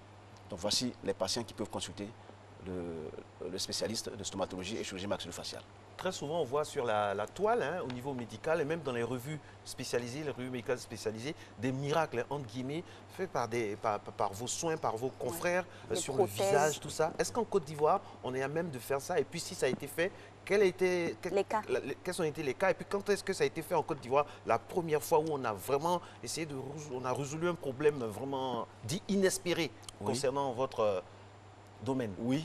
[SPEAKER 20] Donc voici les patients qui peuvent consulter le spécialiste de stomatologie et chirurgie maxillofaciale.
[SPEAKER 2] Très souvent, on voit sur la toile, au niveau médical, et même dans les revues spécialisées, les revues médicales spécialisées, des miracles, entre guillemets, faits par vos soins, par vos confrères, sur le visage, tout ça. Est-ce qu'en Côte d'Ivoire, on est à même de faire ça? Et puis, si ça a été fait, quels ont été les cas? Et puis, quand est-ce que ça a été fait en Côte d'Ivoire, la première fois où on a vraiment essayé on a résolu un problème vraiment dit inespéré concernant votre domaine?
[SPEAKER 20] Oui,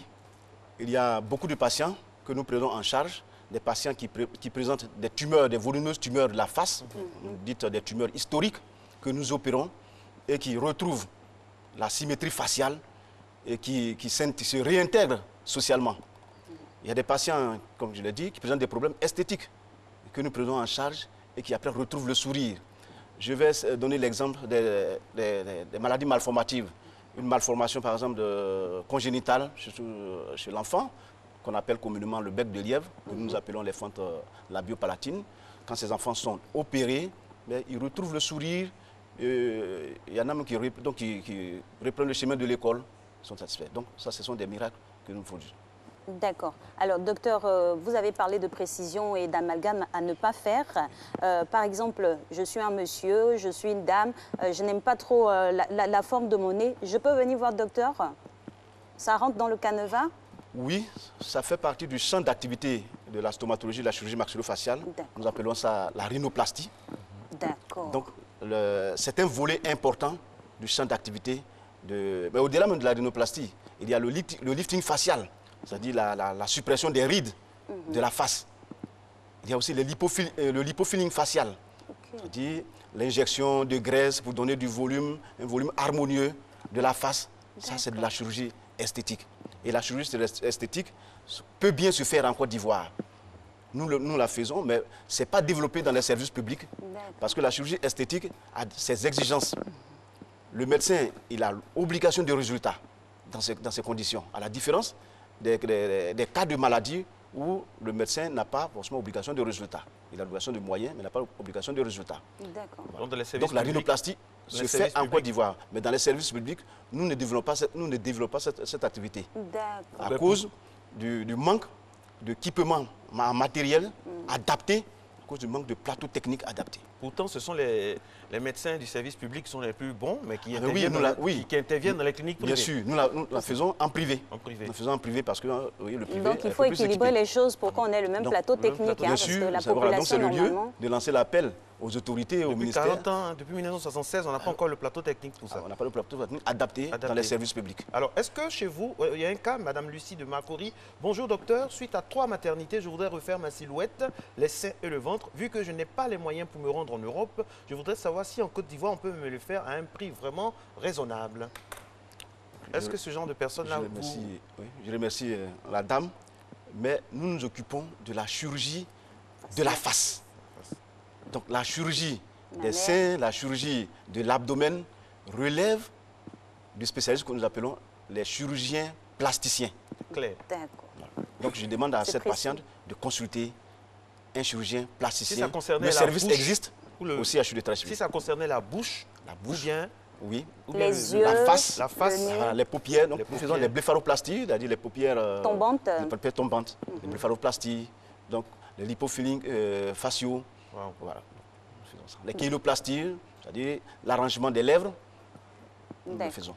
[SPEAKER 20] il y a beaucoup de patients que nous prenons en charge, des patients qui présentent des tumeurs, des volumineuses tumeurs de la face, dites des tumeurs historiques, que nous opérons et qui retrouvent la symétrie faciale et qui se réintègrent socialement. Il y a des patients, comme je l'ai dit, qui présentent des problèmes esthétiques que nous prenons en charge et qui après retrouvent le sourire. Je vais donner l'exemple des maladies malformatives. Une malformation, par exemple, congénitale chez l'enfant, qu'on appelle communément le bec de lièvre, que nous appelons les fentes labiopalatines. Quand ces enfants sont opérés, ils retrouvent le sourire. Il y en a même qui reprennent le chemin de l'école, sont satisfaits. Donc ça, ce sont des miracles que nous faisons.
[SPEAKER 1] D'accord. Alors, docteur, vous avez parlé de précision et d'amalgame à ne pas faire. Par exemple, je suis un monsieur, je suis une dame, je n'aime pas trop la forme de mon nez. Je peux venir voir le docteur? Ça rentre dans le canevas?
[SPEAKER 20] Oui, ça fait partie du champ d'activité de la stomatologie, de la chirurgie maxillofaciale. Nous appelons ça la rhinoplastie.
[SPEAKER 1] D'accord.
[SPEAKER 20] Donc, c'est un volet important du champ d'activité. Mais au-delà même de la rhinoplastie, il y a le lifting facial. c'est-à-dire la suppression des rides de la face. Il y a aussi le lipofilling facial, c'est-à-dire l'injection de graisse pour donner du volume, un volume harmonieux de la face. Ça, c'est de la chirurgie esthétique. Et la chirurgie esthétique peut bien se faire en Côte d'Ivoire. Nous la faisons, mais ce n'est pas développé dans les services publics parce que la chirurgie esthétique a ses exigences. Le médecin, il a l'obligation de résultat dans ces conditions, à la différence des cas de maladie où le médecin n'a pas forcément obligation de résultat. Il a l'obligation de moyens, mais n'a pas l'obligation de résultat.
[SPEAKER 1] D'accord.
[SPEAKER 20] Donc la rhinoplastie se fait en Côte d'Ivoire, mais dans les services publics, nous ne développons pas cette activité à cause du manque d'équipement matériel adapté, à cause du manque de plateaux techniques adaptés.
[SPEAKER 2] Pourtant, ce sont les médecins du service public qui sont les plus bons, mais qui interviennent dans les cliniques privées.
[SPEAKER 20] Bien sûr, nous la faisons en privé. Nous la faisons en privé parce que le privé.
[SPEAKER 1] Donc il faut équilibrer les choses pour qu'on ait le même plateau technique.
[SPEAKER 20] Bien sûr, donc c'est le lieu de lancer l'appel aux autorités et au ministère.
[SPEAKER 2] Depuis 40 ans, depuis 1976, on n'a pas encore le plateau technique pour ça.
[SPEAKER 20] On n'a pas le plateau technique adapté dans les services publics.
[SPEAKER 2] Alors, est-ce que chez vous, il y a un cas, Madame Lucie de Marcory, bonjour docteur, suite à 3 maternités, je voudrais refaire ma silhouette, les seins et le ventre. Vu que je n'ai pas les moyens pour me rendre en Europe, je voudrais savoir si en Côte d'Ivoire, on peut me le faire à un prix vraiment raisonnable. Est-ce que ce genre de personnes-là...
[SPEAKER 20] Je remercie la dame, mais nous nous occupons de la chirurgie de la face. Donc la chirurgie des seins, la chirurgie de l'abdomen relève du spécialiste que nous appelons les chirurgiens plasticiens.
[SPEAKER 2] Clair.
[SPEAKER 20] Donc je demande à cette patiente de consulter un chirurgien plasticien.
[SPEAKER 2] Si ça concernait
[SPEAKER 20] le service existe aussi à Chute de Trache.
[SPEAKER 2] Si ça concernait la bouche, ou bien
[SPEAKER 20] oui,
[SPEAKER 1] les yeux,
[SPEAKER 20] la face, les paupières. Donc
[SPEAKER 2] nous
[SPEAKER 20] faisons les blépharoplasties, c'est-à-dire les paupières
[SPEAKER 1] tombantes,
[SPEAKER 20] les blépharoplasties, donc les lipofillings faciaux. Voilà. Les chyloplasties, c'est-à-dire l'arrangement des lèvres, nous le faisons.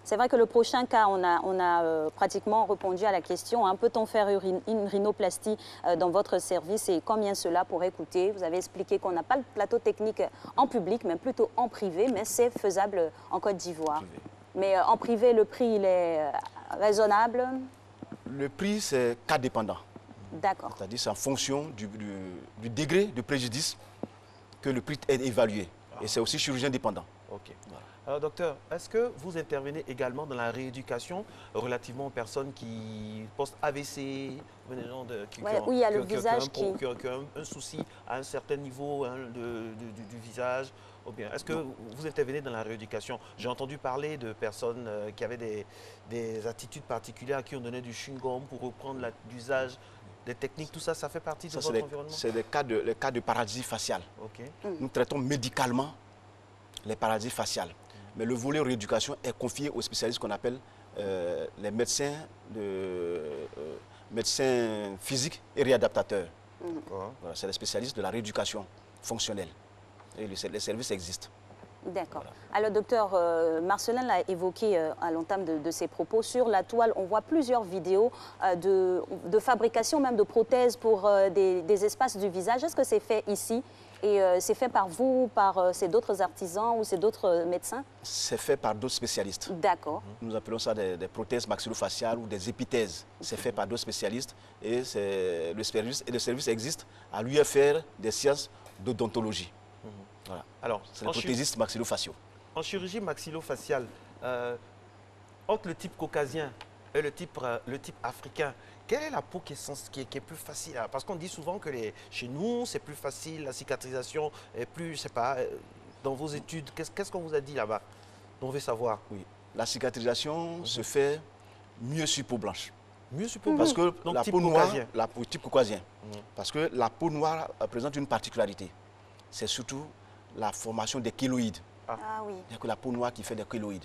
[SPEAKER 1] C'est vrai que le prochain cas, on a pratiquement répondu à la question, hein, peut-on faire une rhinoplastie dans votre service et combien cela pourrait coûter? Vous avez expliqué qu'on n'a pas le plateau technique en public, mais plutôt en privé, mais c'est faisable en Côte d'Ivoire. Mais en privé, le prix, il est raisonnable?
[SPEAKER 20] Le prix, c'est cas dépendant.
[SPEAKER 1] D'accord.
[SPEAKER 20] C'est-à-dire c'est en fonction du degré de préjudice que le prix est évalué. Et c'est aussi chirurgien dépendant.
[SPEAKER 2] Ok. Voilà. Alors docteur, est-ce que vous intervenez également dans la rééducation relativement aux personnes qui post-AVC, qui ont un souci à un certain niveau du visage? Ou bien, est-ce que vous intervenez dans la rééducation? J'ai entendu parler de personnes qui avaient des attitudes particulières, à qui on donnait du chewing-gum pour reprendre l'usage des techniques, tout ça, ça fait partie de votre environnement? C'est
[SPEAKER 20] les cas de paralysie faciale. Nous traitons médicalement les paralysées faciales. Mais le volet rééducation est confié aux spécialistes qu'on appelle les médecins physiques et réadaptateurs. Voilà, c'est les spécialistes de la rééducation fonctionnelle. Et les services existent.
[SPEAKER 1] D'accord. Alors, docteur Marcelin l'a évoqué à l'entame de ses propos. Sur la toile, on voit plusieurs vidéos de fabrication, même de prothèses pour des espaces du visage. Est-ce que c'est fait ici? Et c'est fait par vous, par ces d'autres artisans ou ces d'autres médecins?
[SPEAKER 20] C'est fait par d'autres spécialistes.
[SPEAKER 1] D'accord.
[SPEAKER 20] Nous appelons ça des prothèses maxillofaciales ou des épithèses. C'est fait par d'autres spécialistes et le service existe à l'UFR des sciences d'odontologie. Voilà. Alors, c'est les prothésistes maxillofaciaux.
[SPEAKER 2] En chirurgie maxillofaciale, entre le type caucasien et le type africain, quelle est la peau qui est plus facile? Parce qu'on dit souvent que chez nous, c'est plus facile, la cicatrisation est plus, je ne sais pas, dans vos études, qu'est-ce qu'on vous a dit là-bas? On veut savoir.
[SPEAKER 20] Oui, la cicatrisation se fait mieux sur peau blanche.
[SPEAKER 2] Mieux sur peau blanche?
[SPEAKER 20] Parce que la peau noire, la peau type caucasien, parce que la peau noire présente une particularité. C'est surtout la formation des kéloïdes.
[SPEAKER 1] Oui.
[SPEAKER 20] Il n'y a que la peau noire qui fait des kéloïdes,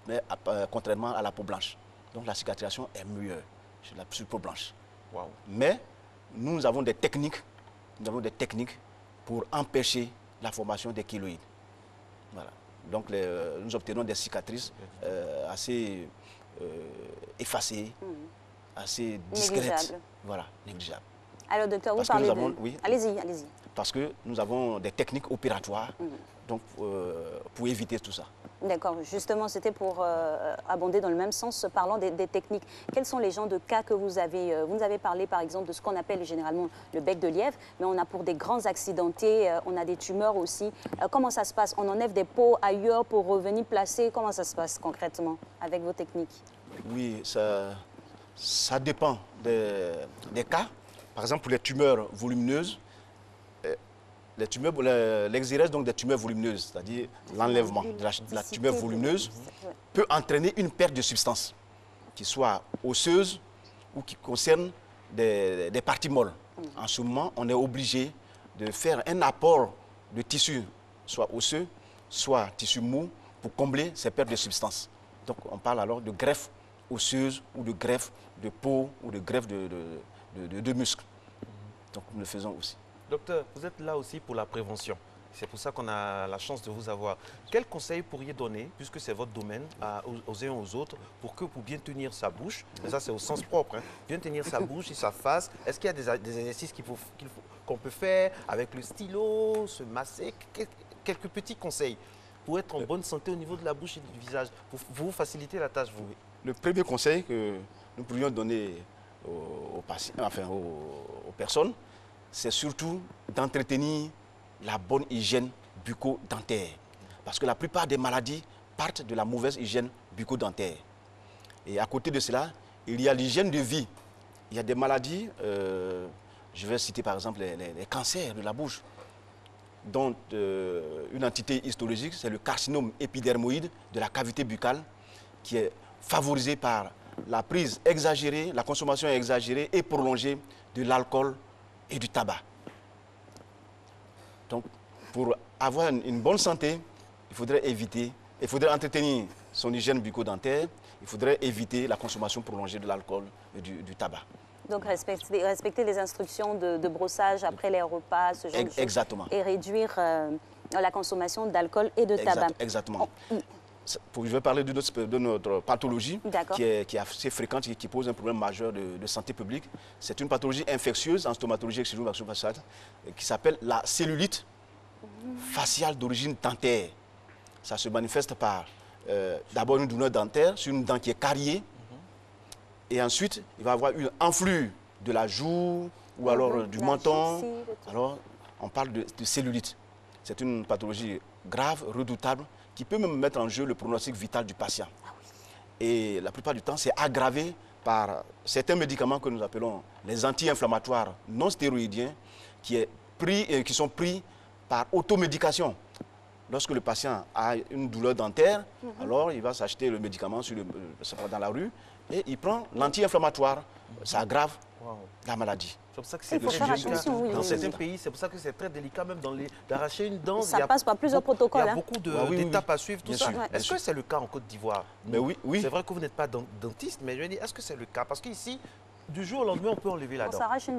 [SPEAKER 20] mais contrairement à la peau blanche. Donc la cicatrisation est meilleure sur la peau blanche.
[SPEAKER 2] Wow.
[SPEAKER 20] Mais nous avons des techniques, pour empêcher la formation des kéloïdes. Voilà. Donc nous obtenons des cicatrices assez effacées, assez discrètes.
[SPEAKER 1] Négligeables.
[SPEAKER 20] Voilà, négligeables.
[SPEAKER 1] Alors docteur, vous parlez de...
[SPEAKER 20] Oui.
[SPEAKER 1] Allez-y, allez-y.
[SPEAKER 20] parce que nous avons des techniques opératoires donc, pour éviter tout ça.
[SPEAKER 1] D'accord, justement, c'était pour abonder dans le même sens, parlant des techniques. Quels sont les genres de cas que vous avez vous nous avez parlé, par exemple, de ce qu'on appelle généralement le bec de lièvre, mais on a pour des grands accidentés, on a des tumeurs aussi. Comment ça se passe? On enlève des peaux ailleurs pour revenir placer? Comment ça se passe concrètement avec vos techniques?
[SPEAKER 20] Oui, ça dépend des cas. Par exemple, pour les tumeurs volumineuses, l'exirèse donc des tumeurs volumineuses, c'est-à-dire l'enlèvement de la tumeur volumineuse, peut entraîner une perte de substance, qui soit osseuse ou qui concerne des parties molles. En ce moment, on est obligé de faire un apport de tissu, soit osseux, soit tissu mou, pour combler ces pertes de substance. Donc on parle alors de greffe osseuse ou de greffe de peau ou de greffe de muscles. Donc nous le faisons aussi.
[SPEAKER 2] Docteur, vous êtes là aussi pour la prévention. C'est pour ça qu'on a la chance de vous avoir. Quels conseils pourriez donner, puisque c'est votre domaine, aux uns et aux autres, pour bien tenir sa bouche, et ça c'est au sens propre, hein, bien tenir sa bouche et sa face? Est-ce qu'il y a des exercices qu'on peut faire avec le stylo, se masser? Quelques petits conseils pour être en bonne santé au niveau de la bouche et du visage, pour vous faciliter la tâche, vous.
[SPEAKER 20] Le premier conseil que nous pourrions donner aux patients, enfin aux personnes, c'est surtout d'entretenir la bonne hygiène bucco-dentaire. Parce que la plupart des maladies partent de la mauvaise hygiène bucco-dentaire. Et à côté de cela, il y a l'hygiène de vie. Il y a des maladies, je vais citer par exemple les cancers de la bouche, dont une entité histologique, c'est le carcinome épidermoïde de la cavité buccale, qui est favorisé par la prise exagérée, la consommation exagérée et prolongée de l'alcool et du tabac. Donc, pour avoir une bonne santé, il faudrait entretenir son hygiène bucco-dentaire, il faudrait éviter la consommation prolongée de l'alcool et du tabac.
[SPEAKER 1] Donc respecter les instructions de brossage après les repas, ce genre de choses.
[SPEAKER 20] Exactement.
[SPEAKER 1] Et réduire la consommation d'alcool et de tabac.
[SPEAKER 20] Exactement. Je vais parler de notre pathologie qui est assez fréquente et qui pose un problème majeur de santé publique. C'est une pathologie infectieuse en stomatologie faciale qui s'appelle la cellulite faciale d'origine dentaire. Ça se manifeste par d'abord une douleur dentaire sur une dent qui est cariée. Et ensuite, il va y avoir une enflure de la joue ou alors du menton. Alors, on parle de cellulite. C'est une pathologie grave, redoutable, qui peut même mettre en jeu le pronostic vital du patient. Et la plupart du temps, c'est aggravé par certains médicaments que nous appelons les anti-inflammatoires non stéroïdiens qui sont pris par automédication. Lorsque le patient a une douleur dentaire, alors il va s'acheter le médicament dans la rue et il prend l'anti-inflammatoire. Ça aggrave la maladie.
[SPEAKER 2] C'est pour ça que c'est délicat. Dans certains pays, c'est pour ça que c'est très délicat même d'arracher une dent.
[SPEAKER 1] Ça passe par plusieurs protocoles.
[SPEAKER 2] Il y a beaucoup d'étapes à suivre, tout ça. Est-ce que c'est le cas en Côte d'Ivoire?
[SPEAKER 20] Oui.
[SPEAKER 2] C'est vrai que vous n'êtes pas dentiste, mais je veux dire, est-ce que c'est le cas? Parce qu'ici, du jour au lendemain, on peut enlever la dent.
[SPEAKER 1] On s'arrache une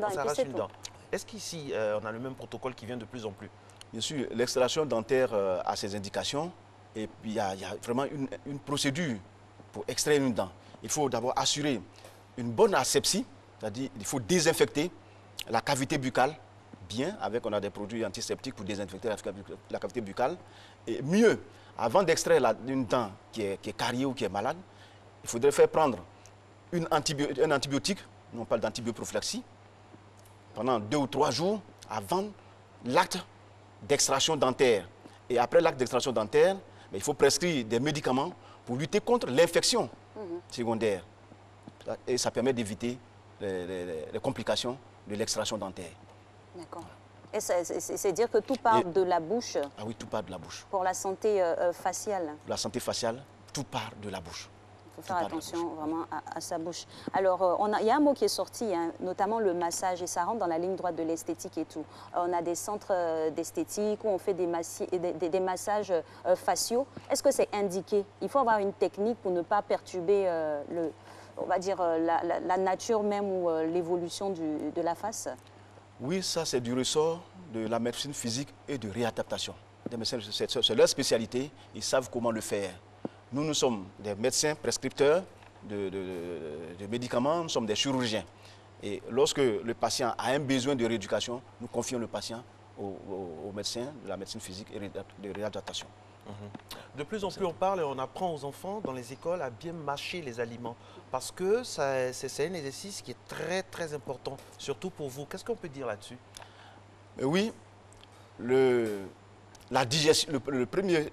[SPEAKER 1] dent.
[SPEAKER 2] Est-ce qu'ici, on a le même protocole qui vient de plus en plus?
[SPEAKER 20] Bien sûr, l'extraction dentaire a ses indications. Et puis, il y a vraiment une procédure pour extraire une dent. Il faut d'abord assurer une bonne asepsie, c'est-à-dire qu'il faut désinfecter la cavité buccale bien, on a des produits antiseptiques pour désinfecter la cavité buccale. Et mieux, avant d'extraire une dent qui est cariée ou qui est malade, il faudrait faire prendre un antibiotique, on parle d'antibioprophylaxie, pendant 2 ou 3 jours avant l'acte d'extraction dentaire. Et après l'acte d'extraction dentaire, il faut prescrire des médicaments pour lutter contre l'infection secondaire. Et ça permet d'éviter les complications de l'extraction dentaire.
[SPEAKER 1] D'accord. Et c'est dire que tout part de la bouche?
[SPEAKER 20] Ah oui, tout part de la bouche.
[SPEAKER 1] Pour la santé faciale?
[SPEAKER 20] Pour la santé faciale, tout part de la bouche.
[SPEAKER 1] Il faut faire attention vraiment à sa bouche. Alors, il y a un mot qui est sorti, notamment le massage, et ça rentre dans la ligne droite de l'esthétique et tout. On a des centres d'esthétique où on fait des massages faciaux. Est-ce que c'est indiqué? Il faut avoir une technique pour ne pas perturber on va dire, la nature même ou l'évolution de la face?
[SPEAKER 20] Oui, ça c'est du ressort de la médecine physique et de réadaptation. C'est leur spécialité, ils savent comment le faire. Nous sommes des médecins prescripteurs de médicaments, nous sommes des chirurgiens. Et lorsque le patient a un besoin de rééducation, nous confions le patient aux médecins de la médecine physique et de réadaptation.
[SPEAKER 2] De plus en plus, on parle et on apprend aux enfants dans les écoles à bien mâcher les aliments parce que c'est un exercice qui est très, très important, surtout pour vous. Qu'est-ce qu'on peut dire là-dessus?
[SPEAKER 20] Oui, la digestion, le premier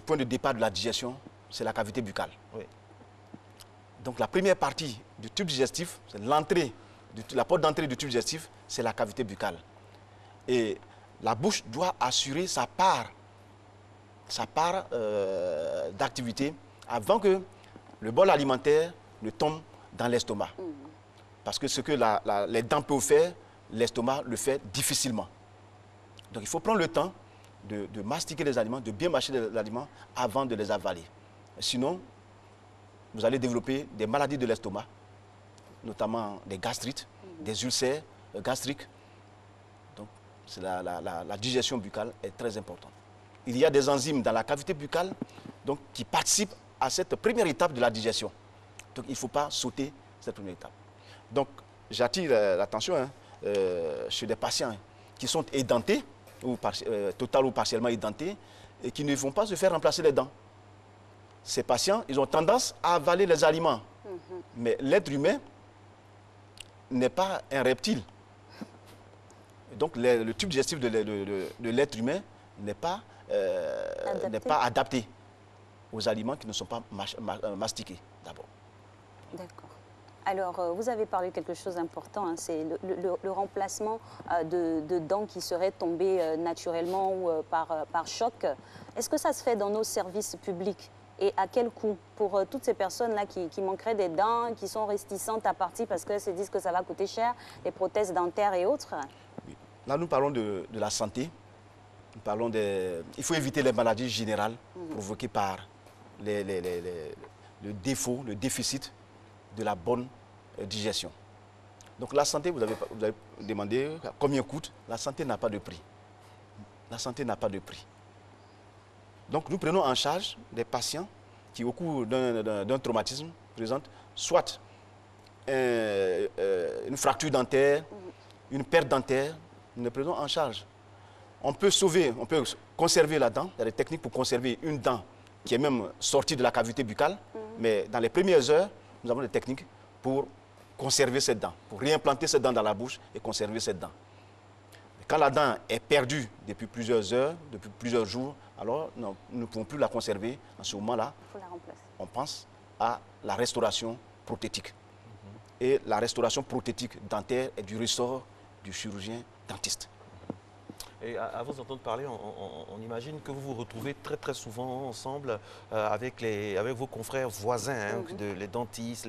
[SPEAKER 20] point de départ de la digestion, c'est la cavité buccale.
[SPEAKER 2] Oui.
[SPEAKER 20] Donc la première partie du tube digestif, c'est l'entrée, la porte d'entrée du tube digestif, c'est la cavité buccale. Et la bouche doit assurer sa part d'activité avant que le bol alimentaire ne tombe dans l'estomac. Parce que ce que les dents peuvent faire, l'estomac le fait difficilement. Donc il faut prendre le temps de mastiquer les aliments, de bien mâcher les aliments avant de les avaler. Sinon, vous allez développer des maladies de l'estomac, notamment des gastrites, des ulcères gastriques. Donc la digestion buccale est très importante. Il y a des enzymes dans la cavité buccale donc, qui participent à cette première étape de la digestion. Donc il ne faut pas sauter cette première étape. Donc j'attire l'attention chez des patients qui sont édentés, total ou partiellement édentés, et qui ne vont pas se faire remplacer les dents. Ces patients, ils ont tendance à avaler les aliments. Mais l'être humain n'est pas un reptile. Donc le tube digestif de l'être humain n'est pas adapté aux aliments qui ne sont pas mastiqués d'abord.
[SPEAKER 1] D'accord. Alors, vous avez parlé de quelque chose d'important, hein, c'est le remplacement de dents qui seraient tombées naturellement ou par choc. Est-ce que ça se fait dans nos services publics? Et à quel coût pour toutes ces personnes-là qui manqueraient des dents, qui sont réticentes à partir parce qu'elles se disent que ça va coûter cher, les prothèses dentaires et autres?
[SPEAKER 20] Oui. Là, nous parlons de la santé. Nous parlons il faut éviter les maladies générales provoquées par le défaut, le déficit de la bonne digestion. Donc la santé, vous avez demandé combien coûte. La santé n'a pas de prix. La santé n'a pas de prix. Donc nous prenons en charge des patients qui, au cours d'un traumatisme, présentent soit une fracture dentaire, une perte dentaire. Nous les prenons en charge. On peut conserver la dent. Il y a des techniques pour conserver une dent qui est même sortie de la cavité buccale. Mais dans les premières heures, nous avons des techniques pour conserver cette dent, pour réimplanter cette dent dans la bouche et conserver cette dent. Quand la dent est perdue depuis plusieurs heures, depuis plusieurs jours, alors nous ne pouvons plus la conserver. En ce moment-là, on pense à la restauration prothétique. Et la restauration prothétique dentaire est du ressort du chirurgien dentiste.
[SPEAKER 2] Et à vous entendre parler, on imagine que vous vous retrouvez très très souvent ensemble avec vos confrères voisins, les dentistes,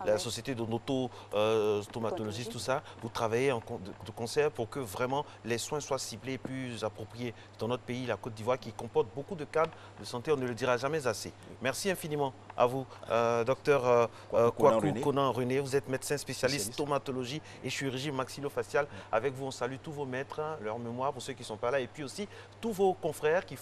[SPEAKER 2] la société d'auto-stomatologistes, tout ça. Vous travaillez de concert pour que vraiment les soins soient ciblés, plus appropriés. Dans notre pays, la Côte d'Ivoire, qui comporte beaucoup de cadres de santé, on ne le dira jamais assez. Merci infiniment à vous, docteur Kwaku Konan René. Vous êtes médecin spécialiste stomatologie et chirurgie maxillofaciale. Avec vous, on salue tous vos maîtres, leur mémoire pour ceux qui ne sont pas là, et puis aussi tous vos confrères qui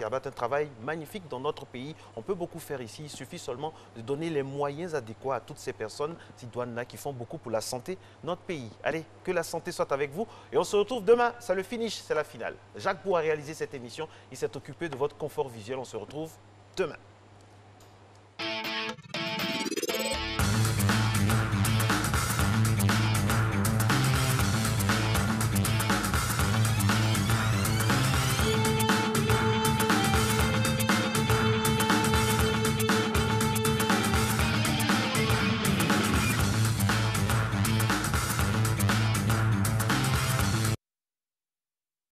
[SPEAKER 2] abattent un travail magnifique dans notre pays. On peut beaucoup faire ici, il suffit seulement de donner les moyens adéquats à toutes ces personnes citoyennes-là qui font beaucoup pour la santé de notre pays. Allez, que la santé soit avec vous, et on se retrouve demain, c'est le finish, c'est la finale. Jacques Bou a réalisé cette émission, il s'est occupé de votre confort visuel, on se retrouve demain.